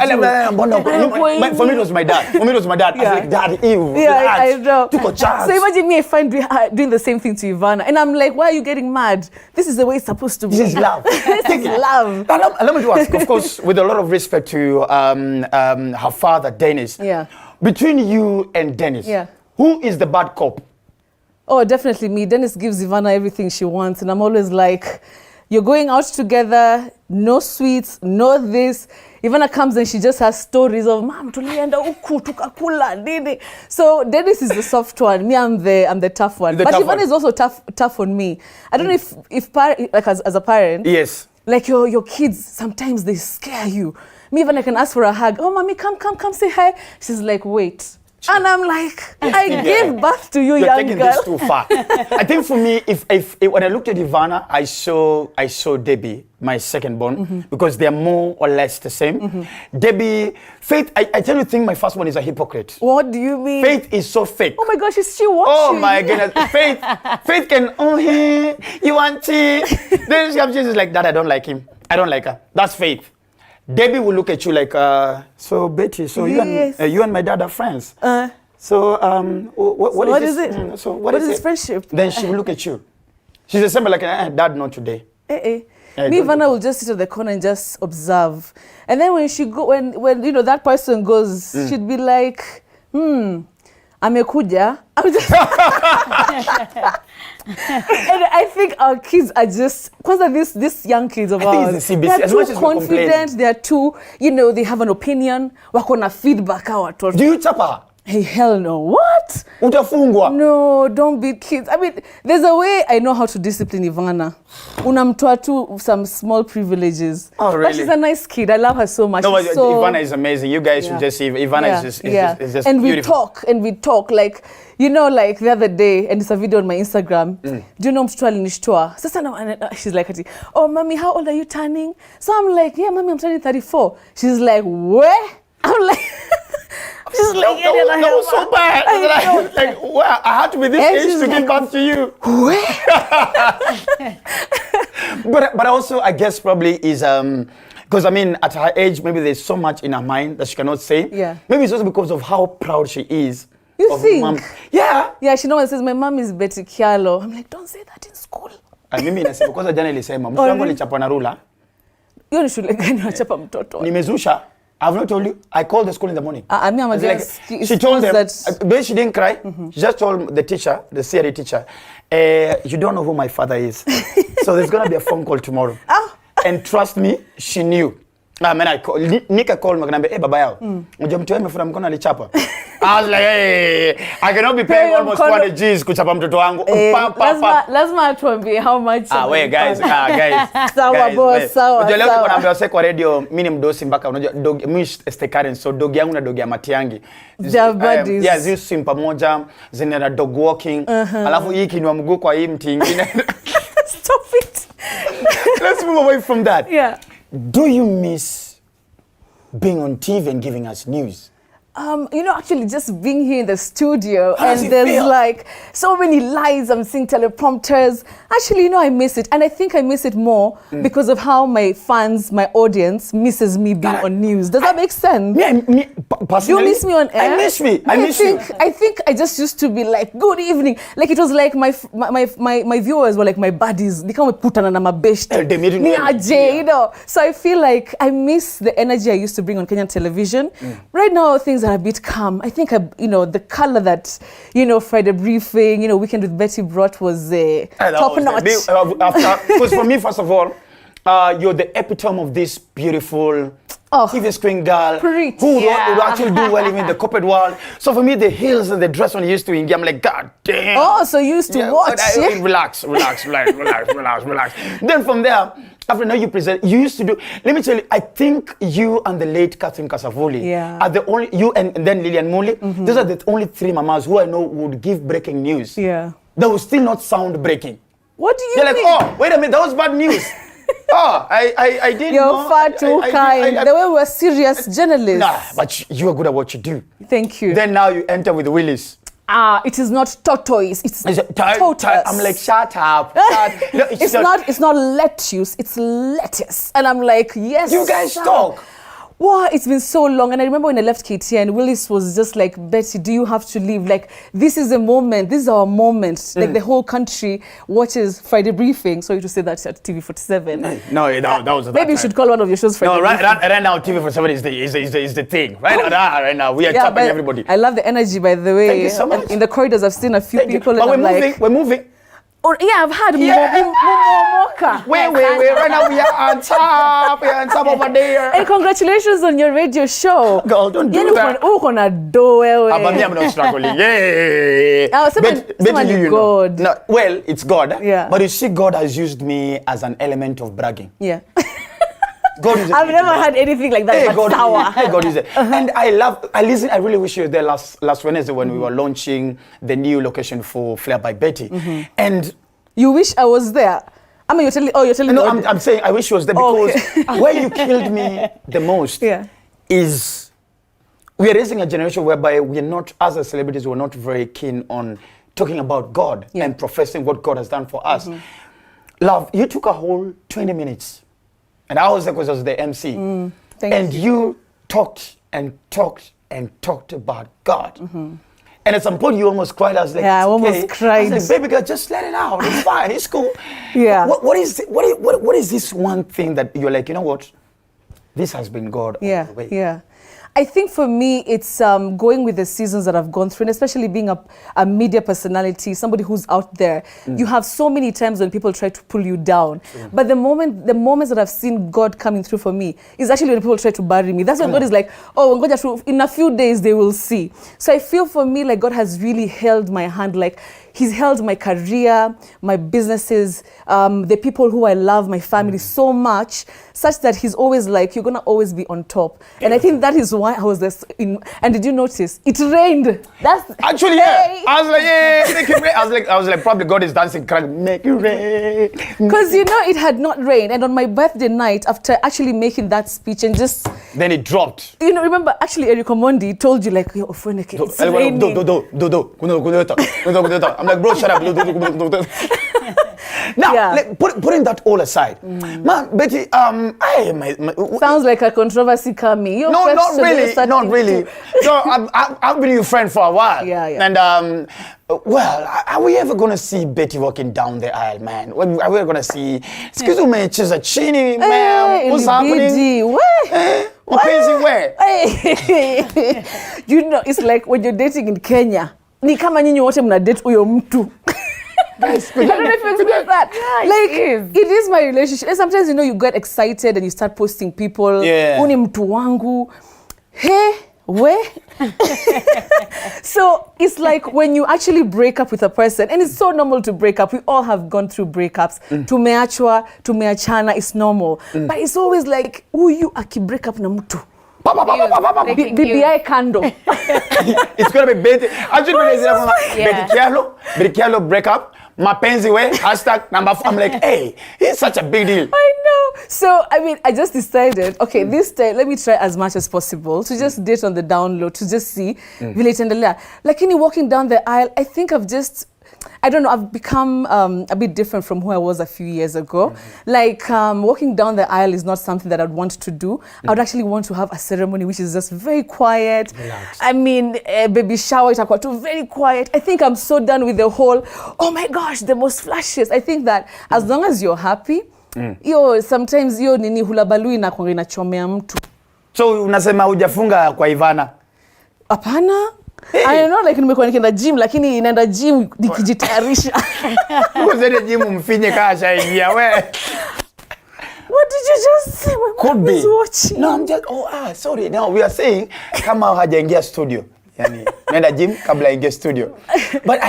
A: do.
B: For me it was my dad. I was like, Dad, ew.
A: Yeah, I know. So imagine me if I'm doing the same thing to Ivana. And I'm like, why are you getting mad? This is the way it's supposed to be.
B: This is love.
A: This is love.
B: Let me ask, of course, with a lot of respect to her father, Dennis.
A: Yeah.
B: Between you and Dennis, who is the bad cop?
A: Oh, definitely me. Dennis gives Ivana everything she wants. And I'm always like, you're going out together, no sweets, no this. Ivana comes and she just has stories of, Mom, tulienda uku, tukakula, nini. So Dennis is the soft one. Me, I'm the tough one. But Ivana is also tough on me. I don't know if like as a parent.
B: Yes.
A: Like your kids, sometimes they scare you. Me, even I can ask for a hug. Oh, mommy, come say hi. She's like, wait. And I'm like, I gave birth to you, young
B: taking
A: girl.
B: This too far. I think for me, if when I looked at Ivana, I saw Debbie, my second born, because they're more or less the same. Debbie, Faith, I tell you, think my first one is a hypocrite.
A: What do you mean?
B: Faith is so fake.
A: Oh my gosh, is she watching?
B: Oh my goodness, Faith can, you want tea? Then she's like, Dad, I don't like him. I don't like her. That's Faith. Debbie will look at you like, so Betty, so
A: Yes.
B: you and my dad are friends. So what is
A: it?
B: So
A: what is friendship?
B: Then she will look at you. She's the same like, Dad, not today.
A: Me, Ivana will just sit at the corner and just observe. And then when she when you know that person goes, she'd be like, amekuja. I'm just and I think our kids are just, because these young kids of ours,
B: the CBC,
A: they're
B: as much
A: too
B: as we complain.
A: confident, they're too, they have an opinion, wako na feedback our watoto.
B: Do you chapa?
A: Hey, hell no. What?
B: Utafungwa.
A: No, don't beat kids. I mean, there's a way I know how to discipline Ivana. Unamtoa tu some small privileges.
B: Oh, really?
A: But she's a nice kid. I love her so much.
B: No, but
A: She's so,
B: Ivana is amazing. You guys should just see. Ivana is just
A: and
B: beautiful.
A: we talk like, like the other day, and it's a video on my Instagram. Do you know mtoto alinishtua? Sasa she's like, oh, mommy, how old are you turning? So I'm like, yeah, mommy, I'm turning 34. She's like, where? I'm like, she's like,
B: that was so bad. Like, wow, I had to be this age to give back to you. But also, I guess probably is because I mean, at her age, maybe there's so much in her mind that she cannot say.
A: Yeah.
B: Maybe it's also because of how proud she is.
A: You think?
B: Mom. Yeah.
A: Yeah, she normally says, my mom is Betty Kyallo. I'm like, don't say that in school.
B: Mimi nasema because jana nilisema mtoto wangu alichapwa na rula.
A: Hiyo ni shule gani unachapa mtoto?
B: Nimezusha. I've not told you. I called the school in the morning.
A: I mean, I'm
B: she told them, but she didn't cry. She just told the teacher, the CRE teacher, you don't know who my father is. So there's going to be a phone call tomorrow. And trust me, she knew. I called, Nika called me and I said, hey, baba yao, I was like, hey, I cannot be paying almost 200 G's kuchapa mtoto wangu.
A: Lazima atuambie how much.
B: Wait, guys.
A: Sawa boss, sawa.
B: Unajua leo tuko naambia wase kwa radio, mimi ni mdosi mpaka unajua dog mimi Karen, so dog yangu na dog ya Matiangi.
A: They're buddies.
B: Yeah, zi sim pamoja, zina dog walking. Alafu hii kinwa mguu kwa hii mti ingine.
A: Stop it.
B: Let's move away from that.
A: Yeah.
B: Do you miss being on TV and giving us news?
A: Actually just being here in the studio
B: How does
A: and
B: it
A: there's
B: feel?
A: like so many lights, I'm seeing teleprompters. Actually, I miss it. And I think I miss it more because of how my fans, my audience misses me being on news. Does that make sense?
B: Me personally.
A: You miss me on air?
B: I miss me. I miss you.
A: I think I just used to be like, good evening. Like it was like my viewers were like my buddies. They come putana na mabeshte. Ni aje, So I feel like I miss the energy I used to bring on Kenyan television. Right now, things are a bit calm. I think, the color that, Friday briefing, Weekend with Betty brought was top notch.
B: Because for me, first of all, you're the epitome of this beautiful TV screen girl who would actually do well even in the corporate world. So for me, the heels and the dress when you used to India, I'm like, God damn.
A: Oh, so you used to watch.
B: Relax. Then from there, after now you present, you used to do, let me tell you, I think you and the late Catherine Kasavuli are the only, you and then Lilian Muli, those are the only three mamas who I know would give breaking news.
A: Yeah.
B: That would still not sound breaking.
A: What do you
B: They're
A: mean?
B: like, oh, wait a minute, that was bad news. I didn't know.
A: You're far too kind. The way we're serious journalists.
B: Nah, but you are good at what you do.
A: Thank you.
B: Then now you enter with Willis.
A: It is not tortoise. It's tortoise.
B: I'm like, shut up.
A: It's not lettuce. It's lettuce. And I'm like, yes.
B: You guys talk.
A: Wow, it's been so long. And I remember when I left KTN, Willis was just like, Betty, do you have to leave? Like, this is a moment. This is our moment. Like, the whole country watches Friday Briefing. So you to say that at TV47.
B: No, that was that
A: maybe you should call one of your shows Friday Briefing.
B: Right now, TV47 is the thing. Right now, we are tapping everybody.
A: I love the energy, by the way.
B: Thank you so much.
A: In the corridors, I've seen a few people.
B: But we're moving.
A: Oh, yeah, I've had Moka.
B: Wait. Right now we are on top. We are on top over there.
A: And congratulations on your radio show.
B: Girl, don't do that.
A: But me,
B: I'm not struggling. Yeah.
A: God.
B: No, well, it's God.
A: Yeah.
B: But you see, God has used me as an element of bragging.
A: Yeah.
B: I've
A: never had anything like that.
B: Hey, God is there. And I really wish you were there last Wednesday when we were launching the new location for Flair by Betty. And
A: you wish I was there. I mean, you're telling me.
B: No, I'm saying I wish you was there because where you killed me the most is we are raising a generation whereby we're not, as a celebrities, we're not very keen on talking about God and professing what God has done for us. Love, you took a whole 20 minutes. And I was there because I was the MC. and you talked and talked and talked about God. And at some point, you almost cried. I was like,
A: I almost cried.
B: I was like, baby girl, just let it out. It's fine. It's cool.
A: Yeah.
B: What is this one thing that you're like, you know what? This has been God all the way.
A: Yeah. I think for me, it's going with the seasons that I've gone through, and especially being a media personality, somebody who's out there. You have so many times when people try to pull you down. But the moments that I've seen God coming through for me is actually when people try to bury me. That's when God is like, oh, God, in a few days they will see. So I feel for me like God has really held my hand, like He's held my career, my businesses, the people who I love, my family so much, such that He's always like, you're going to always be on top. And I think that is why I was this. And did you notice? It rained. That's
B: actually, yeah. I was like, yeah, make it rain. I was like, probably God is dancing, make it rain.
A: Because, it had not rained. And on my birthday night, after actually making that speech and just...
B: Then it dropped.
A: Remember, actually, Eric Omondi told you, like, yo, Ofweneke, it's raining.
B: I'm like, bro, shut up. Now, putting that all aside, man, Betty,
A: sounds like a controversy coming.
B: No, not really. No, I've been your friend for a while.
A: Yeah.
B: And well, are we ever gonna see Betty walking down the aisle, man? Are we ever gonna see? Excuse me, Chini, ma'am. What's happening? Where?
A: It's like when you're dating in Kenya. Ni kama nyinyi wote mna date huyo mtu. I don't know if you expect that. Yeah, it is my relationship. And sometimes, you get excited and you start posting people.
B: Yeah.
A: Uni mtu wangu. Hey, where? So it's like when you actually break up with a person, and it's so normal to break up. We all have gone through breakups. Tumeachwa, tumeachana, it's normal. But it's always like, you aki-break up na mtu. BBI kando.
B: It's gonna be Betty. Actually, Betty Kyallo break up. Mapenzi we #4. I'm like, hey, it's such a big deal.
A: I know. So I just decided, okay, this time let me try as much as possible to just date on the down low, to just see vile itaendelea. Like walking down the aisle, I think I've become a bit different from who I was a few years ago. Like walking down the aisle is not something that I'd want to do. I would actually want to have a ceremony which is just very quiet.
B: Relax.
A: I mean, baby shower, itakuwa too very quiet. I think I'm so done with the whole, oh my gosh, the most flashes. I think that as long as you're happy, sometimes nini hulabalui na kwa inachomea mtu.
B: So unasema hujafunga kwa Ivana?
A: Hapana. I don't know, like nimekuwa nikienda gym, lakini inaenda gym nikijitayarisha.
B: Uko gym mfinye kasha ingia we.
A: What did you just say? My mom is watching.
B: No, I'm just sorry. No, we are saying kama hajaingia studio. Yani nenda gym kabla ingia studio. But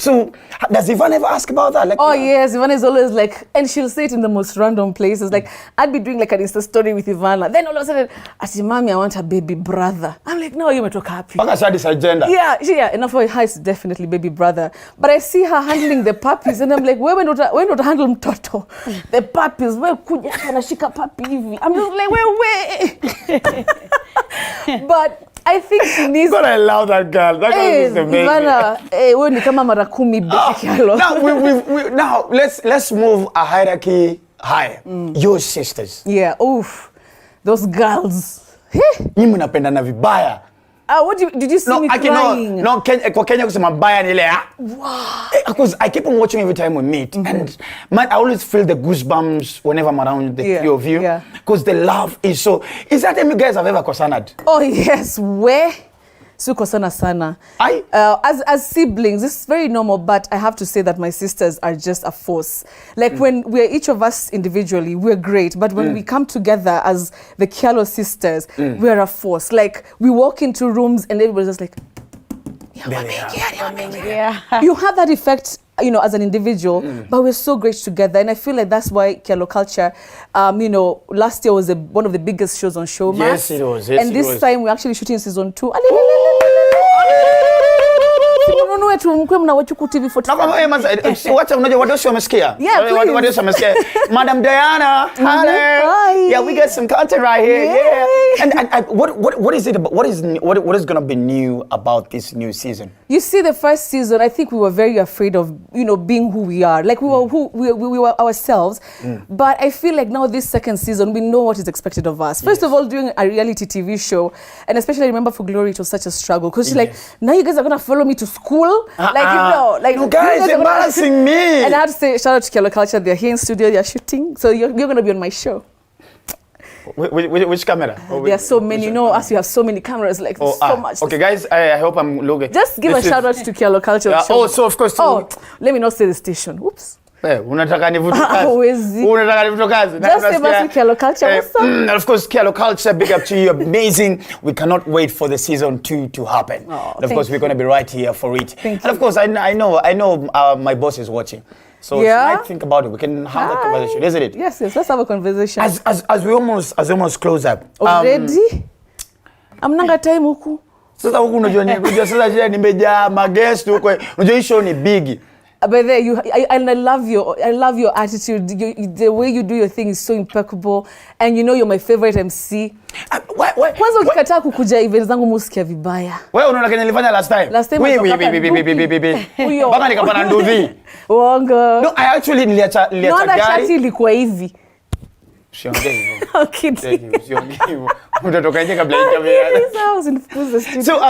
B: so does Ivan ever ask about that? Like,
A: yes, Ivana is always like, and she'll say it in the most random places. Like I'd be doing like an Insta story with Ivana, then all of a sudden, ati mami, I want a baby brother. I'm like, no, you umetoka happy.
B: Paka this agenda.
A: Yeah. Enough for her, it's definitely baby brother. But I see her handling the puppies, and I'm like, wewe not handle mtoto. The puppies, wewe kuja anashika puppy hivi. I'm just like, wewe. But I think she needs.
B: But I love that girl. That girl is amazing.
A: Ivana, wewe ni kama mara 10 Betty Kyallo.
B: Now let's move a hierarchy higher. Your sisters.
A: Yeah. Oof. Those girls.
B: Nyinyi mnapendana vibaya.
A: What did you see me crying?
B: No, kwa Kenya kusema baya ni ile because I keep on watching every time we meet, and man, I always feel the goosebumps whenever I'm around the three of you, because the love is so. Is that time you guys have ever kosanad?
A: Oh yes, where? Sukosana sana. As siblings, it's very normal, but I have to say that my sisters are just a force. Like when we're each of us individually, we're great, but when we come together as the Kyallo sisters, we're a force. Like we walk into rooms and everybody's just like, you have that effect, as an individual, but we're so great together. And I feel like that's why Kyallo culture, last year was one of the biggest shows on Showmax.
B: Yes, it was.
A: And this time we're actually shooting season 2. Ununue tu mkwe mnawachuku TV 45.
B: Wacha unajua wadosi wamesikia.
A: Yeah,
B: Wadosi wamesikia. Madam Diana, hello.
A: Hi.
B: Yeah, we got some content right here. Yeah. And what is it about, what is going to be new about this new season?
A: You see, the first season, I think we were very afraid of, being who we are. Like we were ourselves. But I feel like now this second season, we know what is expected of us. First of all, doing a reality TV show, and especially I remember for Glory, it was such a struggle because she's like, now you guys are gonna follow me to school,
B: you guys embarrassing me.
A: And I had to say, shout out to Kyallo Culture. They're here in studio, they're shooting, so you're gonna be on my show.
B: Which camera?
A: There are so many, as you have so many cameras, like so much.
B: Okay, guys, I hope I'm looking.
A: Just give a shout out to Kyallo Culture.
B: So of course.
A: Let me not say the station. Oops.
B: Unataka nivuto kazi. Unataka nivuto kazi.
A: Just say Kyallo Culture.
B: And of course, Kyallo Culture, big up to you. Amazing. We cannot wait for the season 2 to happen. And of course, we're going to be right here for it. And of course, I know my boss is watching. So tonight, think about it. We can have that conversation, isn't it?
A: Yes, let's have a conversation.
B: As we almost close up.
A: Already? Amnanga time huku.
B: Sasa huku unajua sasa nimejaa maguest huko. Unajua hii show ni big.
A: But there I love your attitude. The way you do your thing is so impeccable, and you're my favorite MC. Kwanza ukikataa kukuja events zangu musikia vibaya.
B: Wewe unaona Kenya nilifanya last time? Baka nikapana nduvi.
A: Uongo.
B: No, I actually niliacha gari.
A: Naona shati ilikuwa hivi.
B: Usiongee hivyo.
A: Okay.
B: Usiongee hivyo. Utatoka nje kabla ya So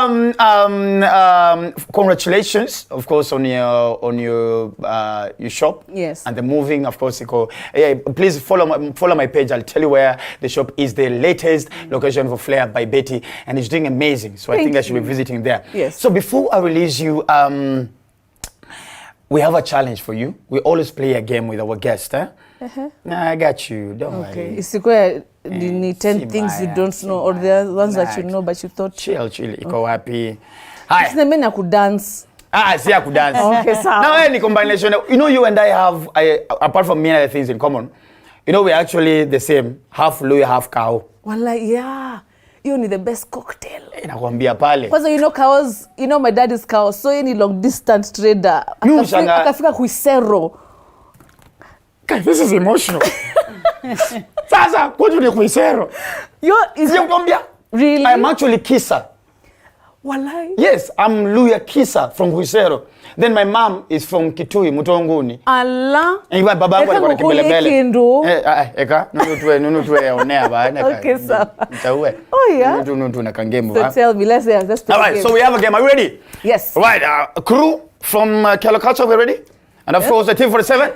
B: congratulations, of course, on your shop.
A: Yes.
B: And the moving, of course. Please follow my page. I'll tell you where the shop is. The latest location for Flair by Betty, and it's doing amazing. So I think I should be visiting there.
A: Yes.
B: So before I release you, we have a challenge for you. We always play a game with our guests. Nah, I got you. Don't worry.
A: Isikuwe ni 10 things you don't know, or the ones that you know but you thought.
B: Chill. Iko wapi? Hi.
A: Sina mimi na kudance.
B: Si ya kudance.
A: Okay, sawa.
B: Now any combination. You and I have, apart from many other things in common, we're actually the same. Half Luya, half cow.
A: Wallahi, yeah. You need the best cocktail.
B: Nakwambia pale.
A: Kwanza cows, my dad is cow, so any long distance trader. Akafika Kuisero.
B: Guys, this is emotional. Sasa, what do you Kuisero?
A: Really?
B: I'm actually Kisa.
A: Wallahi.
B: Yes, I'm Luya Kisa from Kuisero. Then my mom is from Kitui, Mutonguni.
A: Allah.
B: Iwa baba yangu alikuwa kimbelembele. Eka, nunu tuwe onea ba.
A: Okay, sir.
B: Mtaue.
A: Oh yeah.
B: Nunu na kangemu.
A: So tell me, let's play.
B: All right, so we have a game. Are you ready?
A: Yes.
B: All right, crew from Kyallo Culture, we ready? And of course, the team 47.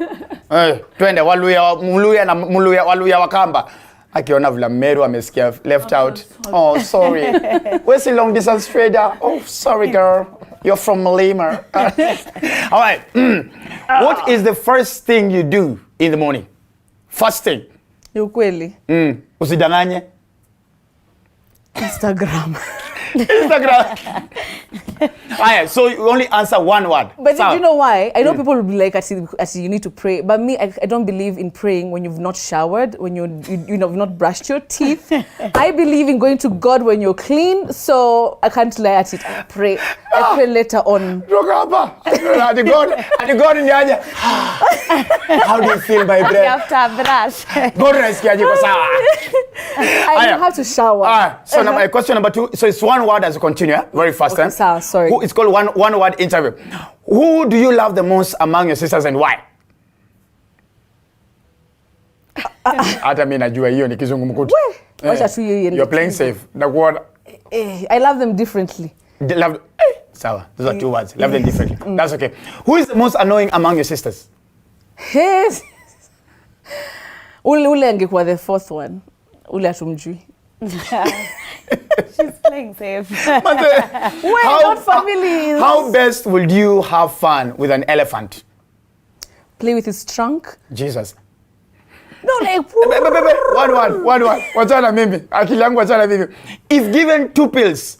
B: Twende Waluya Wakamba. Akiona vila Meru amesikia left out. Oh, sorry. Where's the long distance trader? Oh, sorry, girl. You're from Malima. All right. What is the first thing you do in the morning? First thing.
A: Ukweli.
B: Usidanganye.
A: Instagram.
B: Alright, so you only answer one word.
A: But do you know why? I know people will be like, actually, you need to pray. But me, I don't believe in praying when you've not showered, when you've not brushed your teeth. I believe in going to God when you're clean, so I can't lie at it. I pray later on.
B: How do you feel, my brother?
G: After brush.
A: I have to shower.
B: Alright, so now my question number 2. So it's one word as you continue, very fast.
A: Okay, sorry.
B: It's called one word interview. Who do you love the most among your sisters and why? Hata mimi najua hiyo ni kizungumkuti. You're playing safe.
A: I love them differently.
B: Sawa, those are 2 words. Love them differently. That's okay. Who is the most annoying among your sisters?
A: Ule angekuwa the 4th one. Ule atumjui.
G: She's playing safe.
A: We're not families.
B: How best would you have fun with an elephant?
A: Play with his trunk.
B: Jesus.
A: No, like
B: one word. Wachana mimi. Akili yangu wachana mimi. If given 2 pills,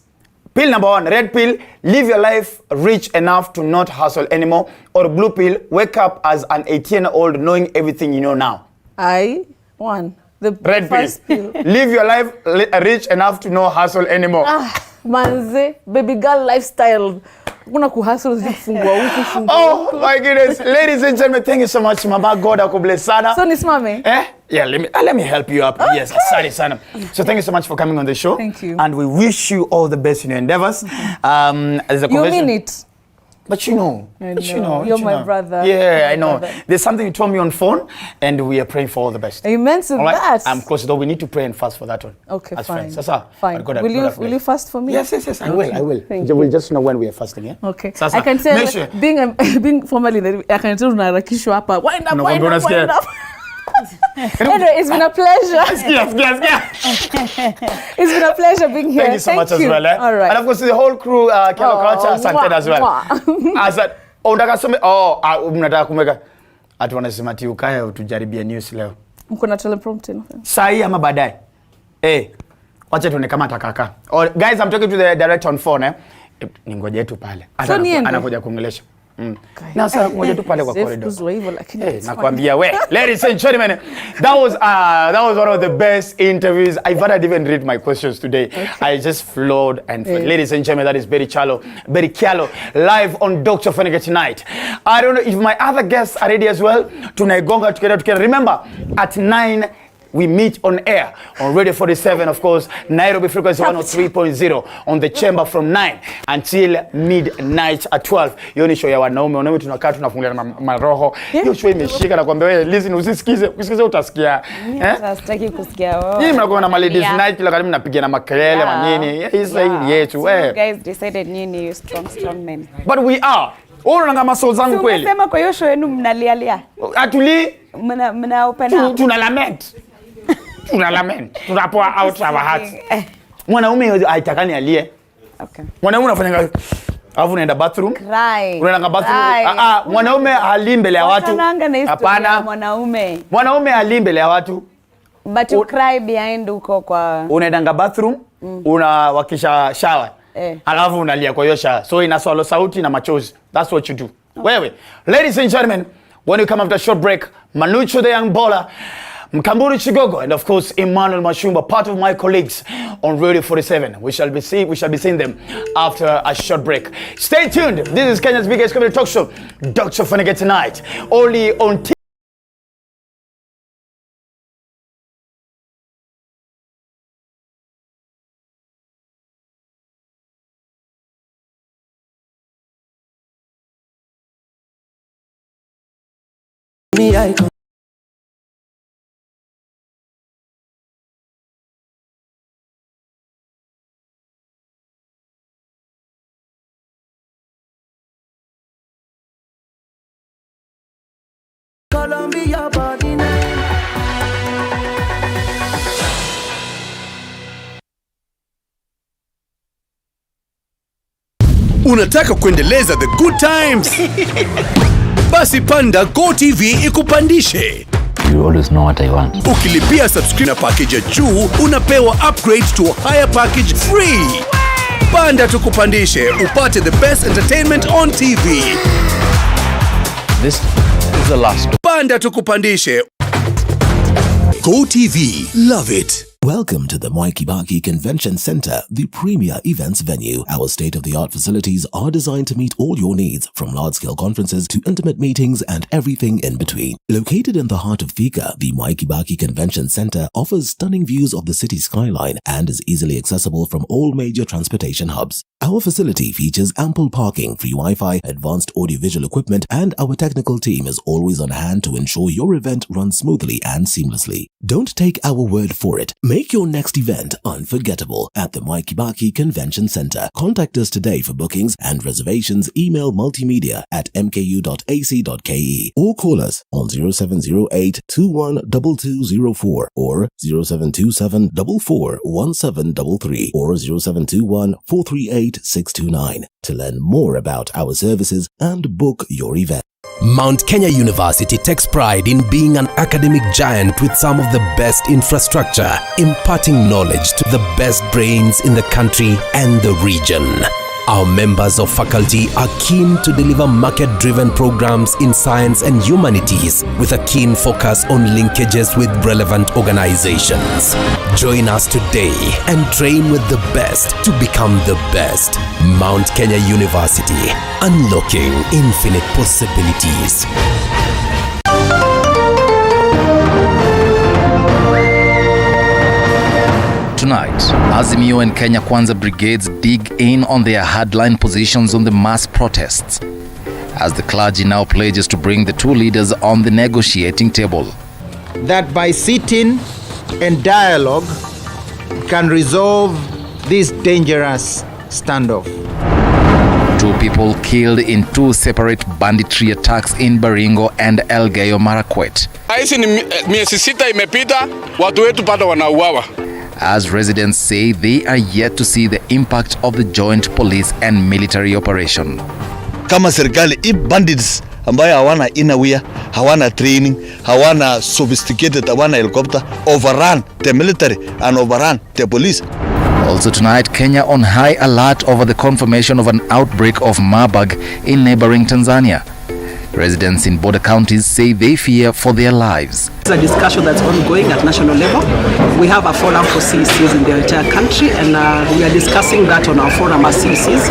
B: pill number 1, red pill, live your life rich enough to not hustle anymore, or blue pill, wake up as an 18-year-old knowing everything you know now.
A: The
B: red pill. Live your life rich enough to not hustle anymore.
A: Manze, baby girl lifestyle. Kuna kuhustle kufungua huku fungua.
B: Oh my goodness. Ladies and gentlemen, thank you so much. Mama God akubless sana.
A: So nisimame?
B: Yeah, let me help you up. Okay. Yes, sorry sana. So thank you so much for coming on the show.
A: Thank you.
B: And we wish you all the best in your endeavors. As a
A: you mean it?
B: But you know,
A: you're my brother.
B: Yeah, I know. There's something you told me on phone, and we are praying for all the best.
A: Amen to that.
B: I'm close, though. We need to pray and fast for that one.
A: Okay,
B: as
A: fine.
B: Sasa,
A: fine. Will you fast for me?
B: Yes, I will. We'll just know when we are fasting, yeah?
A: Okay.
B: Sasa,
A: I can tell, being formally, I can tell unaharakishwa hapa. Wind up. Anyway, it's been a pleasure. It's been a pleasure being here.
B: Thank you so much as well.
A: All right.
B: And of course, the whole crew, Kyallo Culture, asante as well. As that, mnataka kumeka atu wanasema ati ukae utujaribie news leo.
A: Mko na teleprompter?
B: Saa hii ama baadaye? Wacha tuone kama atakaka. Guys, I'm talking to the director on phone. Ningoje tu pale. Anakuja kuongelesha. Na sasa ngoja tu pale kwa corridor. Nakwambia we. Ladies and gentlemen, that was one of the best interviews. I didn't even read my questions today. Okay. I just flowed and ladies and gentlemen, that is Berry Kyallo, live on Dr. Ofweneke Tonight. I don't know if my other guests are ready as well. Tunaigonga together. Remember, at 9 we meet on air on Radio 47, of course, Nairobi frequency 103.0 on the chamber from 9 until midnight at 12. Hiyo ni show ya wanaume tunakaa tunafungulia maroho. Hiyo show imeshika na kwambia wewe listen usisikize utasikia.
J: Sitaki kusikia wao.
B: Hii mnakuwa na ladies night kila karibu mnapiga na makelele manini. Hii sasa yetu
J: wewe. Guys decided nini strong men.
B: But we are. Unaona muscle zangu kweli.
J: Unasema kwa hiyo show yenu mnalialia.
B: Atuli
J: mna open up.
B: Tuna lament. Tunapoa out our hearts. Mwanaume haitakani alie.
J: Okay.
B: Mwanaume unafanya alafu unaenda bathroom.
J: Cry.
B: Unaenda bathroom. Mwanaume hali mbele ya watu.
J: Hapana. Mwanaume
B: hali mbele ya watu.
J: But you cry behind uko kwa.
B: Unaenda bathroom, unawakisha shower. Alafu unalia kwa hiyo shower. So inaswalo sauti na machozi. That's what you do. Wewe. Ladies and gentlemen, when you come after a short break, Manucho the young baller, Mkamburi, Chigogo, and of course Emmanuel, Mwashumbe, part of my colleagues on Radio 47. We shall be seeing them after a short break. Stay tuned. This is Kenya's biggest comedy talk show, Dr. Ofweneke Tonight, only on TV.
F: Colombia body name.
K: Unataka kuendeleza the good times? Basi panda GoTV ikupandishe.
L: You always know what I want.
K: Ukilipia subscription na package ya juu, unapewa upgrade to a higher package free. Panda tukupandishe, upate the best entertainment on TV.
L: This is the last.
K: Panda tukupandishe. GoTV, love it.
C: Welcome to the Mwai Kibaki Convention Center, the premier events venue. Our state-of-the-art facilities are designed to meet all your needs, from large-scale conferences to intimate meetings and everything in between. Located in the heart of Thika, the Mwai Kibaki Convention Center offers stunning views of the city skyline and is easily accessible from all major transportation hubs. Our facility features ample parking, free Wi-Fi, advanced audiovisual equipment, and our technical team is always on hand to ensure your event runs smoothly and seamlessly. Don't take our word for it. Make your next event unforgettable at the Mwai Kibaki Convention Center. Contact us today for bookings and reservations. Email multimedia@mku.ac.ke or call us on 0708 212204 or 0727 441733 or 0721 438 629 to learn more about our services and book your event.
M: Mount Kenya University takes pride in being an academic giant with some of the best infrastructure, imparting knowledge to the best brains in the country and the region. Our members of faculty are keen to deliver market-driven programs in science and humanities with a keen focus on linkages with relevant organizations. Join us today and train with the best to become the best. Mount Kenya University, unlocking infinite possibilities.
L: Tonight, Azimio and Kenya Kwanza brigades dig in on their hardline positions on the mass protests, as the clergy now pledges to bring the two leaders on the negotiating table.
N: That by sitting and dialogue can resolve this dangerous standoff.
L: 2 people killed in 2 separate banditry attacks in Baringo and Elgeyo Marakwet.
O: Hizi ni miezi 6 imepita, watu wetu bado wanauawa.
L: As residents say they are yet to see the impact of the joint police and military operation.
P: Kama serikali, if bandits ambayo hawana inawia, hawana training, hawana sophisticated, hawana helicopter, overrun the military and overrun the police.
L: Also tonight, Kenya on high alert over the confirmation of an outbreak of Marburg in neighboring Tanzania. Residents in border counties say they fear for their lives.
Q: It's a discussion that's ongoing at national level. We have a forum for CECs in the entire country, and we are discussing that on our forum as CECs.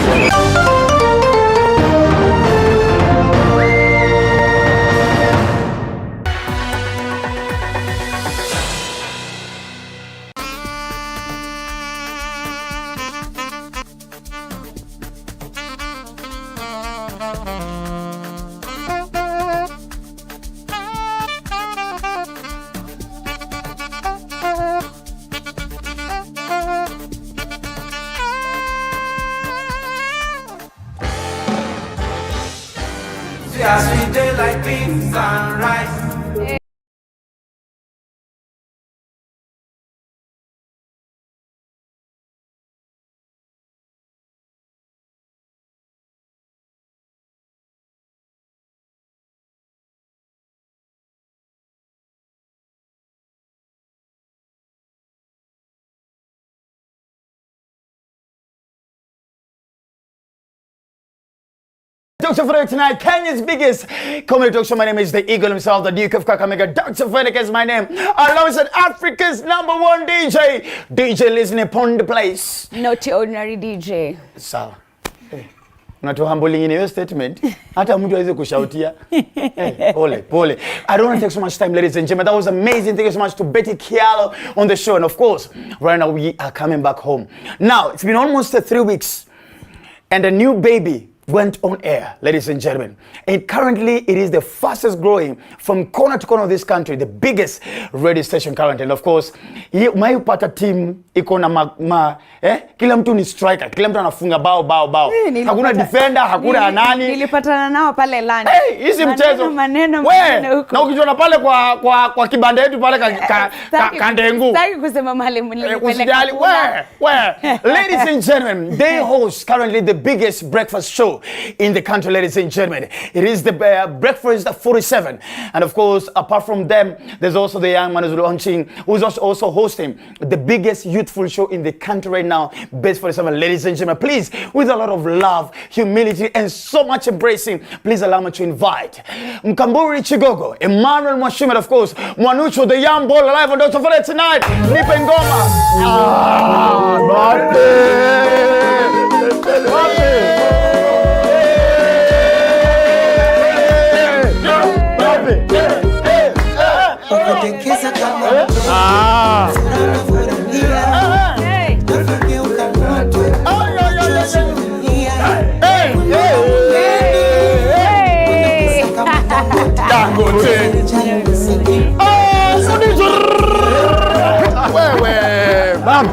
B: Dr. Ofweneke Tonight, Kenya's biggest comedy talk show. My name is the Eagle himself, the Duke of Kakamega. Dr. Ofweneke is my name. Alongside Africa's #1 DJ. DJ listening upon the place.
J: Not your ordinary DJ.
B: Sawa. Unatuhambuling in your statement. Hata mtu aweze kushautia. Pole. I don't want to take so much time, ladies and gentlemen. That was amazing. Thank you so much to Betty Kyallo on the show. And of course, right now we are coming back home. Now, it's been almost 3 weeks. And a new baby went on air, ladies and gentlemen. And currently, it is the fastest growing from corner to corner of this country, the biggest radio station currently. And of course, mayupata team iko na kila mtu ni striker, kila mtu anafunga bao. Hakuna defender, hakuna nani.
J: Nilipatana nao pale lunch.
B: Hizi mchezo.
J: Maneno huko.
B: Na ukijiona pale kwa kibanda yetu pale kandengu.
J: Sitaki kusema mahali mlipeleka.
B: Usijali, where? Ladies and gentlemen, they host currently the biggest breakfast show in the country, ladies and gentlemen. It is the Breakfast 47. And of course, apart from them, there's also the young man who's launching, who's also hosting the biggest youthful show in the country right now, Best 47. Ladies and gentlemen, please, with a lot of love, humility, and so much embracing, please allow me to invite Mkamburi, Chigogo, Emmanuel, Mwashumbe, and of course, Manucho, the young boy, live on Dr. Ofweneke Tonight. Nipe ngoma.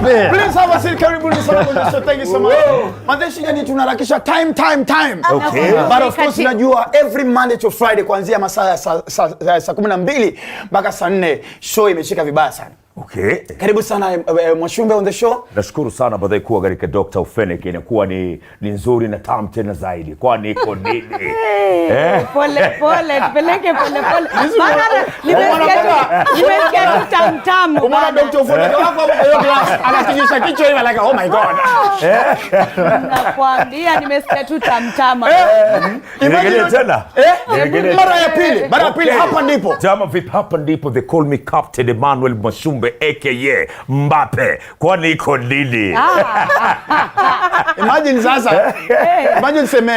B: Please have a seat, Karibu. So thank you so much. Manzeshi yani tunarakisha time. Okay. But of course najua every Monday to Friday kuanzia masaa ya saa 12 mpaka saa 4 show imeshika vibaya sana. Okay. Karibu sana Mwashumbe on the show.
R: Nashukuru sana baadhi kuwa katika Dr. Ofweneke inakuwa ni nzuri na tamu tena zaidi. Kwani iko nini?
J: Pole tupeleke pole. Maana nimesikia tu tamtamu.
B: Umeona Dr. Ofweneke wako hapo hiyo glass anatingisha kichwa hivi like oh my god.
J: Nakwambia nimesikia tu tamtamu.
R: Imagine tena.
B: Mara ya pili hapa ndipo.
R: Jama vipi hapa ndipo they call me Captain Emmanuel Mwashumbe aka Mbappe. Kwani iko nini?
B: Imagine sasa. Imagine seme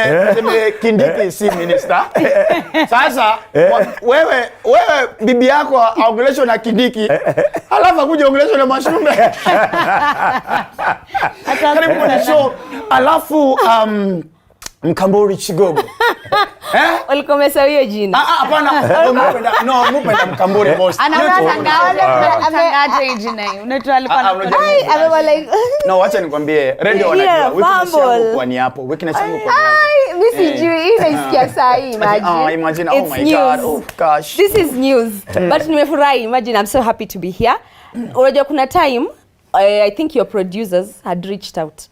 B: Kindiki si minister. Sasa wewe bibi yako aongeleshwe na Kindiki. Alafu akuje ongeleshwe na Mwashumbe. Karibu kwa show. Alafu Mkamburi Chigogo.
J: Ulikomesa hiyo jina.
B: Hapana. Mpenda Mkamburi most.
J: Anatangaje jina hiyo. Unaitwa alikuwa
B: like no, wacha nikwambie radio wanajua weakness yangu kwa ni hapo. Weakness yangu kwa ni hapo.
J: Mimi sijui inaisikia saa hii
B: imagine. Oh my god. Oh gosh.
J: This is news. But nimefurahi. Imagine I'm so happy to be here. Unajua kuna time I think your producers had reached out.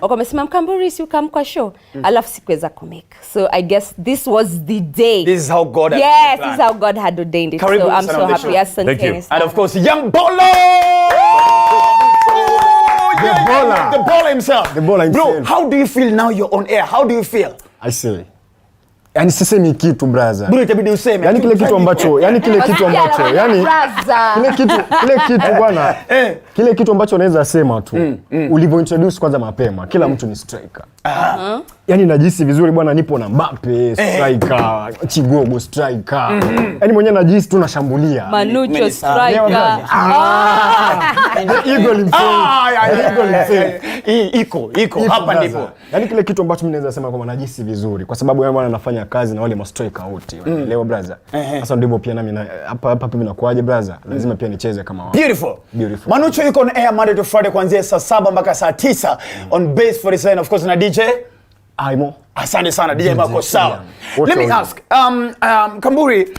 J: Wakamesema Mkamburi si ukam kwa show. Alafu sikuweza kumake. So I guess this was the day.
B: This is how God had
J: planned. Yes, this is how God had ordained it.
B: Karibu
J: so I'm so happy. Yes,
R: thank you.
B: And of course, young Bolo! The baller himself. Bro, how do you feel now you're on air? How do you feel?
S: I say. Yani sisemi kitu brother.
B: Bro, itabidi useme.
S: Yani kile kitu ambacho, yani kile kitu bwana. Kile kitu ambacho naweza sema tu. Ulivyo introduce kwanza mapema. Kila mtu ni striker. Yani najisi vizuri bwana, nipo na Mbappe striker, Chigogo striker. Yani mwenyewe najisi tunashambulia.
J: Manucho striker.
B: Iko hapa ndipo.
S: Yani kile kitu ambacho mimi naweza sema kwamba najisi vizuri kwa sababu yeye bwana anafanya kazi na wale ma striker wote. Leo brother. Sasa ndivyo pia nami hapa mimi nakuaje brother? Lazima pia nicheze kama wao.
B: Beautiful. Manucho yuko on air Monday to Friday kuanzia saa 7 mpaka saa 9 on Base 47 of course na DJ
S: Aimo.
B: Asante sana DJ Mako sawa. Let me ask Mkamburi,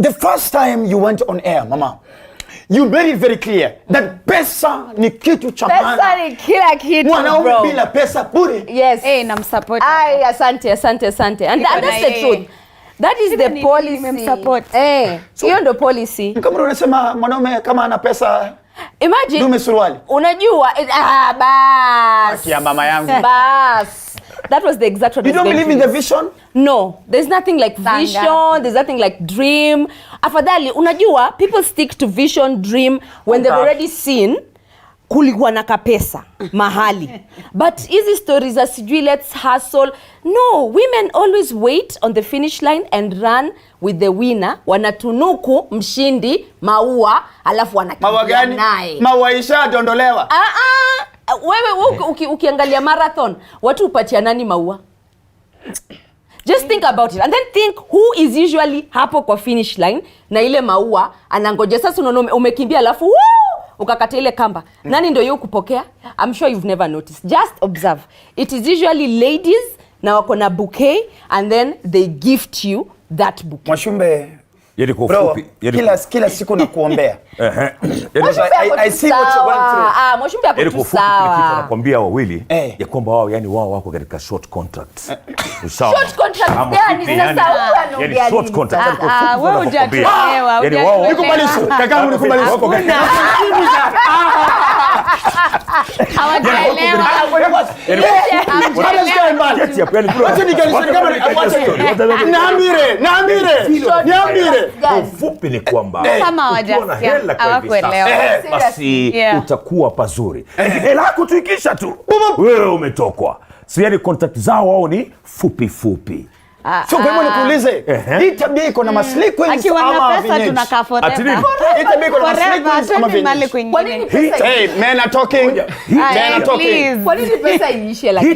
B: the first time you went on air mama, you made it very clear that pesa ni kitu cha maana.
J: Pesa ni kila kitu bro.
B: Mwanaume bila pesa bure.
J: Yes. Namsupport. Asante. And that's the truth. That is the policy. Hiyo ndo policy.
B: Mkamburi unasema mwanaume kama ana pesa
J: imagine
B: dume suruali.
J: Unajua bas.
B: Akia mama yangu.
J: Bas. That was the exact what
B: you don't believe in the vision?
J: No, there's nothing like vision, there's nothing like dream. Afadhali unajua people stick to vision, dream when they've already seen kulikuwa na kapesa mahali. But hizi stories are sijui let's hustle. No, women always wait on the finish line and run with the winner. Wanatunuku mshindi maua alafu wanakimbia naye.
B: Maua ishadondolewa.
J: Wewe ukiangalia marathon watu upatia nani maua? Just think about it and then think who is usually hapo kwa finish line na ile maua anangoja. Sasa unaona umekimbia alafu ukakata ile kamba. Nani ndio yeye kupokea? I'm sure you've never noticed. Just observe. It is usually ladies na wako na bouquet and then they gift you that bouquet.
B: Mwashumbe
R: bro,
B: kila siku nakuombea. I see what you're going through.
J: Mwashumbe ako sawa.
R: Nakwambia wawili ya kwamba wao yani wao wako katika short contracts.
J: Short contracts gani sasa huwa anaongea?
R: Short contracts.
J: Wewe hujatuelewa.
B: Yani wao nikubali kakangu nikubali wako katika.
J: Hawajaelewa.
B: Niambie.
R: Ufupi ni kwamba
J: kama hawajasikia hawakuelewa.
R: Basi utakuwa pazuri. Hela yako tuikisha tu. Wewe umetokwa. So yani contact zao wao ni fupi.
B: So kwa hivyo nikuulize, hii tabia iko na maslick queens
J: akiwa na pesa tunakaa forever.
B: Hii tabia iko na maslick queens ama vinyi?
J: Kwa nini pesa?
B: Hey, men are talking. Men are talking.
J: Kwa nini pesa iishe lakini?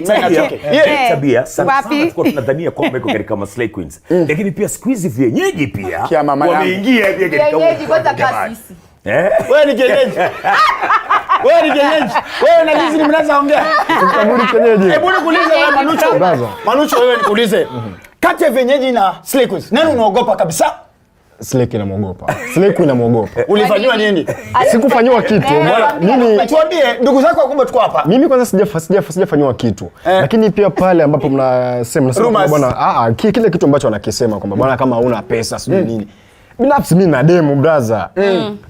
R: Hii tabia sana kwa tunadhania kwamba iko katika maslick queens. Lakini pia squeeze vienyeji pia wameingia pia katika
J: vienyeji kwanza kasisi.
B: Wewe ni kienyeji. Wewe na hizi mnaanza ongea.
S: Mkamburi kienyeji.
B: Hebu nikuulize wewe Manucho. Manucho wewe nikuulize. Kati ya vienyeji na slay queens, nani unaogopa kabisa?
S: Slake inamwogopa. Slake inamwogopa.
B: Ulifanywa nini?
S: Sikufanywa kitu.
B: Mimi tuambie ndugu zako wakumbe tuko hapa.
S: Mimi kwanza sijafanywa kitu. Lakini pia pale ambapo mnasema bwana kile kitu ambacho anakisema kwamba bwana kama huna pesa sijui nini. Binafsi mimi na demo brother.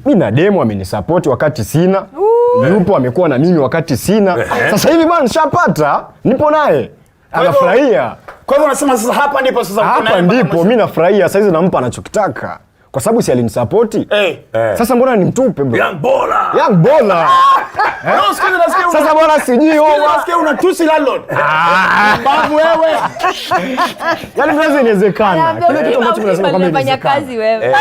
S: Mimi na demo amenisupport wakati sina. Yupo amekuwa na mimi wakati sina. Sasa hivi bwana nishapata. Nipo naye. Anafurahia.
B: Kwa hivyo unasema sasa hapa ndipo sasa
S: hapa ndipo mimi nafurahia sasa hizi nampa anachokitaka. Kwa sababu si alinisupport. Sasa mbona nimtupe bro?
R: Young Bola.
S: Sasa bwana sijui wewe.
B: Unasikia unatusi landlord. Babu wewe.
S: Yaani mwanzo inawezekana.
J: Kile kitu ambacho tunasema kama unafanya kazi wewe.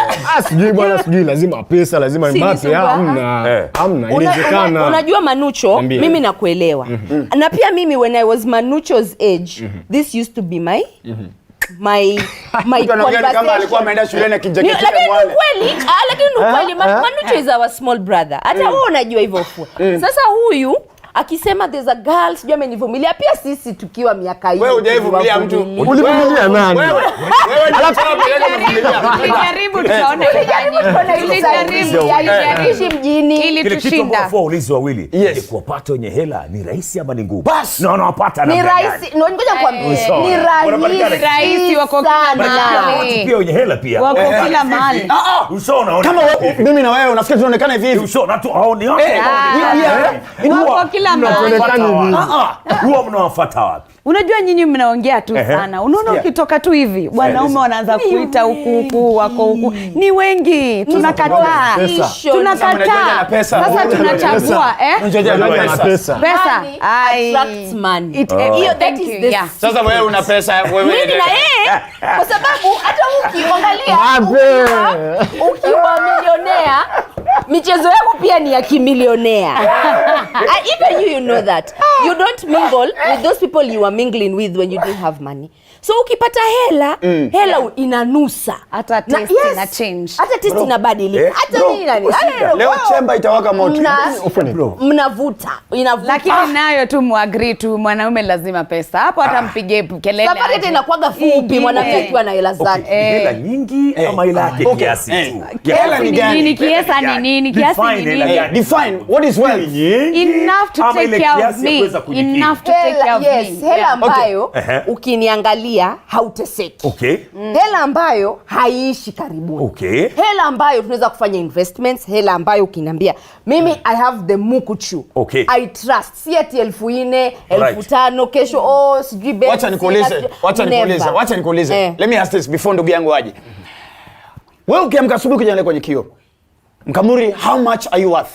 S: Sijui bwana sijui lazima pesa lazima Mbappe hamna inawezekana.
J: Unajua Manucho mimi nakuelewa. Na pia mimi when I was Manucho's age this used to be my conversation.
B: Kama alikuwa ameenda shuleni akijaketi
J: mwale. Lakini ni kweli Manucho is our small brother. Hata wewe unajua hivyo fu. Sasa huyu akisema there's a girl sijui amenivumilia pia sisi tukiwa miaka hiyo.
B: Wewe hujaivumilia mtu.
S: Ulivumilia nani?
B: Wewe
J: tulijaribu tunaona tulijaribu mjini ili tushinda.
R: Kwa ulizi wawili. Kuwapata wenye hela ni rahisi ama ni ngumu?
B: Bas.
R: Na wanawapata
J: na. Ni rahisi. Ngoja nikwambie. Ni rahisi wako kila mahali.
R: Pia wenye hela pia.
J: Wako kila mahali.
B: Ushaona kama mimi na wewe unafikiri tunaonekana hivi?
R: Ushaona tu haoni hapo.
J: Wako kila mahali.
R: Huwa mnawafuata wapi?
T: Unajua nyinyi mnaongea tu sana. Unaona ukitoka tu hivi wanaume wanaanza kuita huku wako huku. Ni wengi. Tunakataa. Sasa tunachagua
B: pesa.
J: Attracts money. That is the.
B: Sasa wewe una pesa wewe.
J: Mimi na yeye kwa sababu hata ukiangalia ukiwa milionea michezo yako pia ni ya kimilionea. Even you know that. You don't mingle with those people you are mingling with when you don't have money. So ukipata hela, hela inanusa.
T: Hata taste ina change.
J: Hata taste inabadilika. Hata nini nani?
B: Leo chemba itawaka moto.
J: Mnavuta. Inavuta.
T: Lakini nayo tu muagree tu mwanaume lazima pesa. Hapo atampige kelele.
J: Safari tena inakuwaga fupi mwanamke akiwa na hela zake.
R: Hela nyingi ama hela yake kiasi tu.
T: Hela ni gani? Kiasi ni nini? Kiasi ni nini?
B: Define what is wealth.
T: Enough to take care of me. Enough to take care of me.
J: Yes, hela ambayo ukiniangalia hauteseki. Hela ambayo haiishi karibuni. Hela ambayo tunaweza kufanya investments, hela ambayo ukiniambia mimi I have the mukuchu. I trust. Si ati 4,000, 5,000 kesho sijui beti.
B: Wacha nikuulize. Let me ask this before ndugu yangu aje. Wewe ukiamka asubuhi kuja kwenye kioo. Mkamburi, how much are you worth?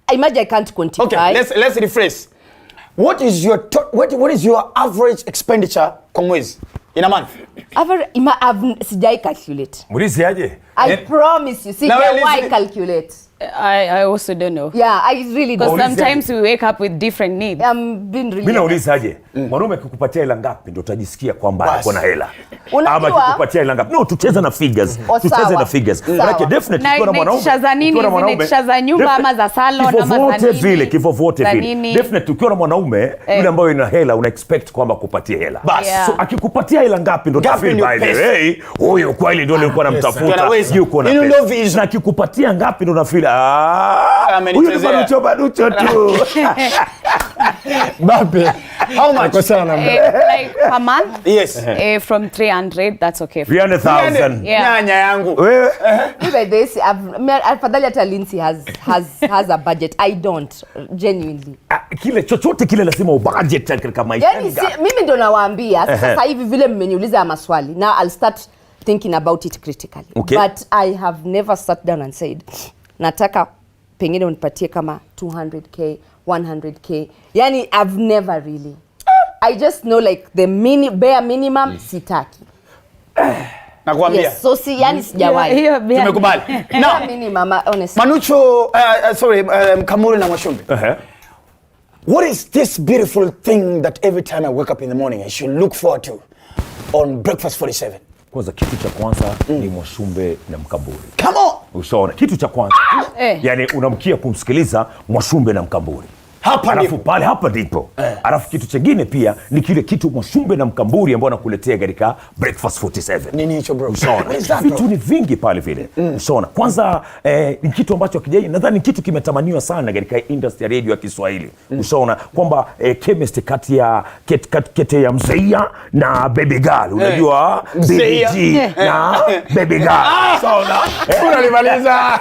J: I imagine I can't quantify.
B: Okay, let's rephrase. What is your average expenditure kwa mwezi in a month?
J: Sijai calculate.
R: Mulizi aje?
J: I promise you. Sijai calculate.
T: I also don't know.
J: Yeah, I really don't.
T: Because sometimes we wake up with different needs.
R: Mimi nauliza aje? Mwanaume akikupatia hela ngapi ndio utajisikia kwamba ako na hela? Ama akikupatia hela ngapi? No, tucheze na figures. Tucheze na figures. Like definitely ukiwa na mwanaume.
T: Zinatisha za nyumba ama za salon ama za nini?
R: Kifo vote vile. Definitely ukiwa na mwanaume yule ambaye ina hela una expect kwamba kupatie hela. So akikupatia hela ngapi ndio utafeel by the way, huyo kweli ndio alikuwa anamtafuta. Yuko na pesa. Na akikupatia ngapi ndio unafeel huyu ni Manucho tu.
S: Mbappe.
B: How much?
T: Like per month?
B: Yes.
T: From 300, that's okay.
R: 300,000.
B: Nyanya yangu.
R: Wewe.
J: By this, afadhali hata Lindsay has a budget. I don't, genuinely.
R: Kile chochote kile lazima ubudget katika maisha.
J: Yani mimi ndo nawaambia sasa hivi vile mmeniuliza ya maswali. Now I'll start thinking about it critically. But I have never sat down and said nataka pengine unipatie kama 200k, 100k. Yani I've never really. I just know like the bare minimum sitaki.
B: Nakwambia.
J: Yes, so yani sijawahi.
B: Tumekubali.
J: Now minimum honestly.
B: Manucho, Mkamburi na Mwashumbe. What is this beautiful thing that every time I wake up in the morning I should look forward to on Breakfast 47?
R: Kwanza kitu cha kwanza ni Mwashumbe na Mkamburi.
B: Come on.
R: Ushaona kitu cha kwanza. Yani unamkia kumsikiliza Mwashumbe na Mkamburi. Alafu pale hapa ndipo. Alafu kitu chengine pia ni kile kitu Mwashumbe na Mkamburi ambao nakuletea katika Breakfast 47.
B: Nini hicho bro?
R: Vitu ni vingi pale vile. Usaona. Kwanza ni kitu ambacho kijai nadhani kitu kimetamaniwa sana katika industry ya radio ya Kiswahili. Usaona kwamba chemistry kati ya kete ya Mzeia na Baby Girl. Unajua Baby G na Baby Girl. Usaona?
B: Unalimaliza.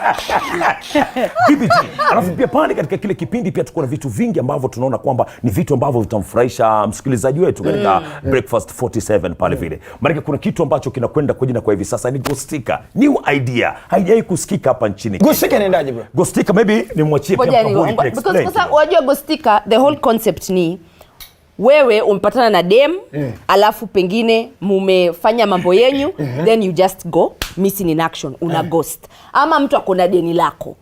R: Baby G. Alafu pia pale katika kile kipindi pia tuko na vitu vingi ambavyo tunaona kwamba ni vitu ambavyo vitamfurahisha msikilizaji wetu katika Breakfast 47 pale vile. Maana kuna kitu ambacho kinakwenda kwa jina kwa hivi sasa ni Ghostika. New idea. Haijai kusikika hapa nchini.
B: Ghostika inaendaje bro?
R: Ghostika maybe ni mwachie pia Mkamburi explain.
J: Because wajua Ghostika the whole concept ni wewe umpatana na dem alafu pengine mumefanya mambo yenyu then you just go missing in action, una ghost. Ama mtu akona deni lako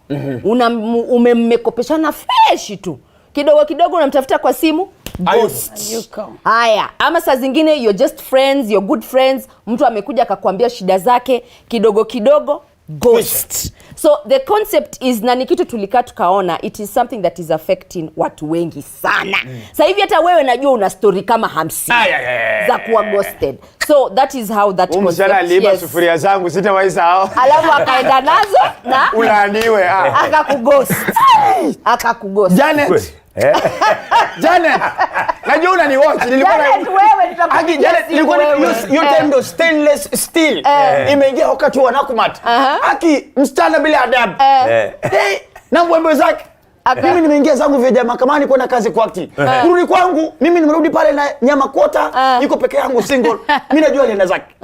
J: umemekopeshana fresh tu kidogo kidogo unamtafuta kwa simu ghost. Haya, ama saa zingine you're just friends, you're good friends, mtu amekuja akakwambia shida zake kidogo kidogo ghost. So the concept is na ni kitu tulikaa tukaona it is something that is affecting watu wengi sana. Sasa hivi hata wewe najua una story kama 50 za kuwa ghosted. So that is how that
B: concept. Msala aliba sufuria zangu sitawaisahau.
J: Alafu akaenda nazo na
B: ulaaniwe.
J: Akakughost.
B: Janet. Janet, najua unaniwatch. Nilikuwa na wewe nilikuwa you tendo stainless steel. Imeingia wakati wa Nakumat. Aki mstana bila adabu. Na mwembe zake. Mimi nimeingia zangu vya jamaa kama ni kwenda kazi kwa akti. Kurudi kwangu mimi nimerudi pale na nyama kota, niko peke yangu single. Mimi najua alienda zake.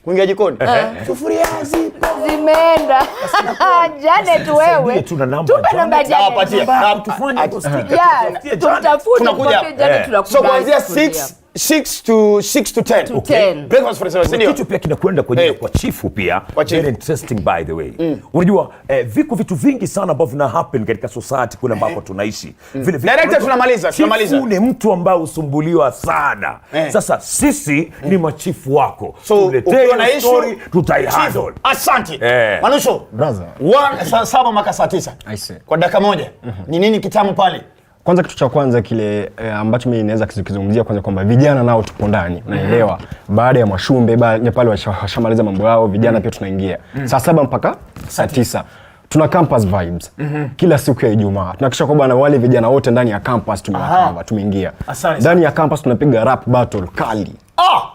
B: Kuingia jikoni. Sufuria
J: zimeenda. Janet wewe.
R: Tuna namba.
J: Tupe namba Janet.
R: Tufanye
J: tunakuja Janet tunakuja.
B: So kuanzia 6 to 10.
R: Okay.
B: Breakfast for the senior.
R: Kitu pia kinakwenda kwa chifu pia. Very interesting by the way. Unajua viko vitu vingi sana ambavyo vina happen katika society kule ambapo tunaishi.
B: Vile director tunamaliza.
R: Chifu ni mtu ambaye usumbuliwa sana. Sasa sisi ni machifu wako.
B: So ukiwa na issue
R: tutaihandle.
B: Asante. Manucho.
S: Brother.
B: 7 mpaka saa 9. Kwa dakika moja. Ni nini kitamu pale?
S: Kwanza kitu cha kwanza kile ambacho mimi naweza kuzungumzia kwanza kwamba vijana nao tupo ndani, unaelewa. Baada ya Mwashumbe pale washamaliza mambo yao, vijana pia tunaingia. Saa 7 mpaka saa 9. Tuna campus vibes. Kila siku ya Ijumaa. Tunahakikisha kwamba na wale vijana wote ndani ya campus tumeingia. Ndani ya campus tunapiga rap battle kali.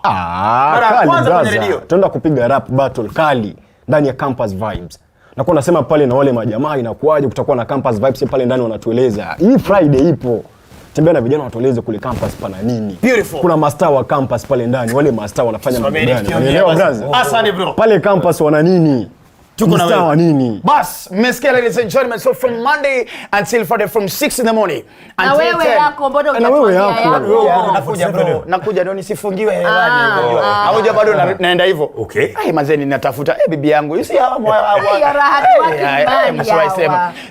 S: Kali. Tunaenda kupiga rap battle kali ndani ya campus vibes. Nakuwa nasema pale na wale majamaa inakuaje kutakuwa na campus vibes pale ndani wanatueleza. Hii Friday ipo. Tembea na vijana watueleze kule campus pana nini.
B: Beautiful.
S: Kuna master wa campus pale ndani, wale master wanafanya mambo gani? Unaelewa brother?
B: Asante bro.
S: Pale campus wana nini?
B: Tuko na
S: wewe nini?
B: Bas, mmesikia ladies and gentlemen, so from Monday until Friday from 6 in the morning
J: until 10. Na wewe yako mbona
B: unakuja bro. Nakuja ndio nisifungiwe hewani. Hauja bado naenda hivyo.
R: Okay.
B: Mazeni natafuta bibi yangu. You see how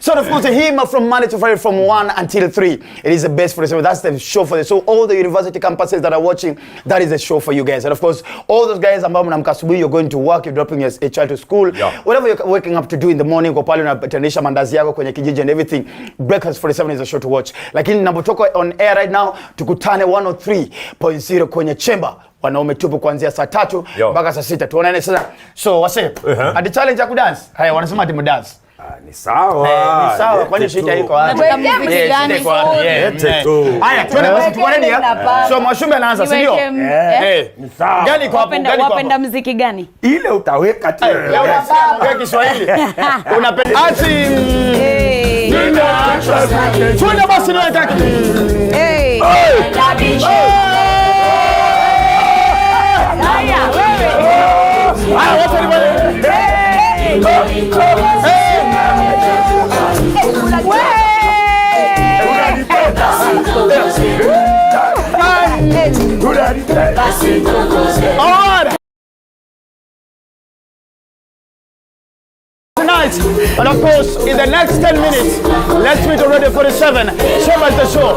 B: So of course him from Monday to Friday from 1 until 3. It is the best for the that's the show for the so all the university campuses that are watching, that is the show for you guys. And of course all those guys ambao mnamka asubuhi, you're going to work, you're dropping your child to school. Whatever you're waking up to do in the morning, kwa pale unatanisha mandazi yako kwenye kijiji and everything. Breakfast 47 is a show to watch. Lakini ninapotoka on air right now, tukutane 103.0 kwenye chamber. Wanaume tupo kuanzia saa 3 mpaka saa 6. Tuonane sasa. So wase, ati challenge ya kudance. Haya wanasema ati mdance.
R: Ni sawa.
B: Ni sawa. Kwani shida iko wapi? Haya, twende basi tuko ready. So Mwashumbe anaanza, si ndio?
R: Ni sawa.
B: Gani kwa hapo?
T: Wapenda muziki gani?
R: Ile utaweka tu.
B: Leo unasema Kiswahili. Unapenda ati twende basi na kaka. Haya, wote ni Tonight, and of course, in the next 10 minutes, let's meet already for the 7. Show us the show.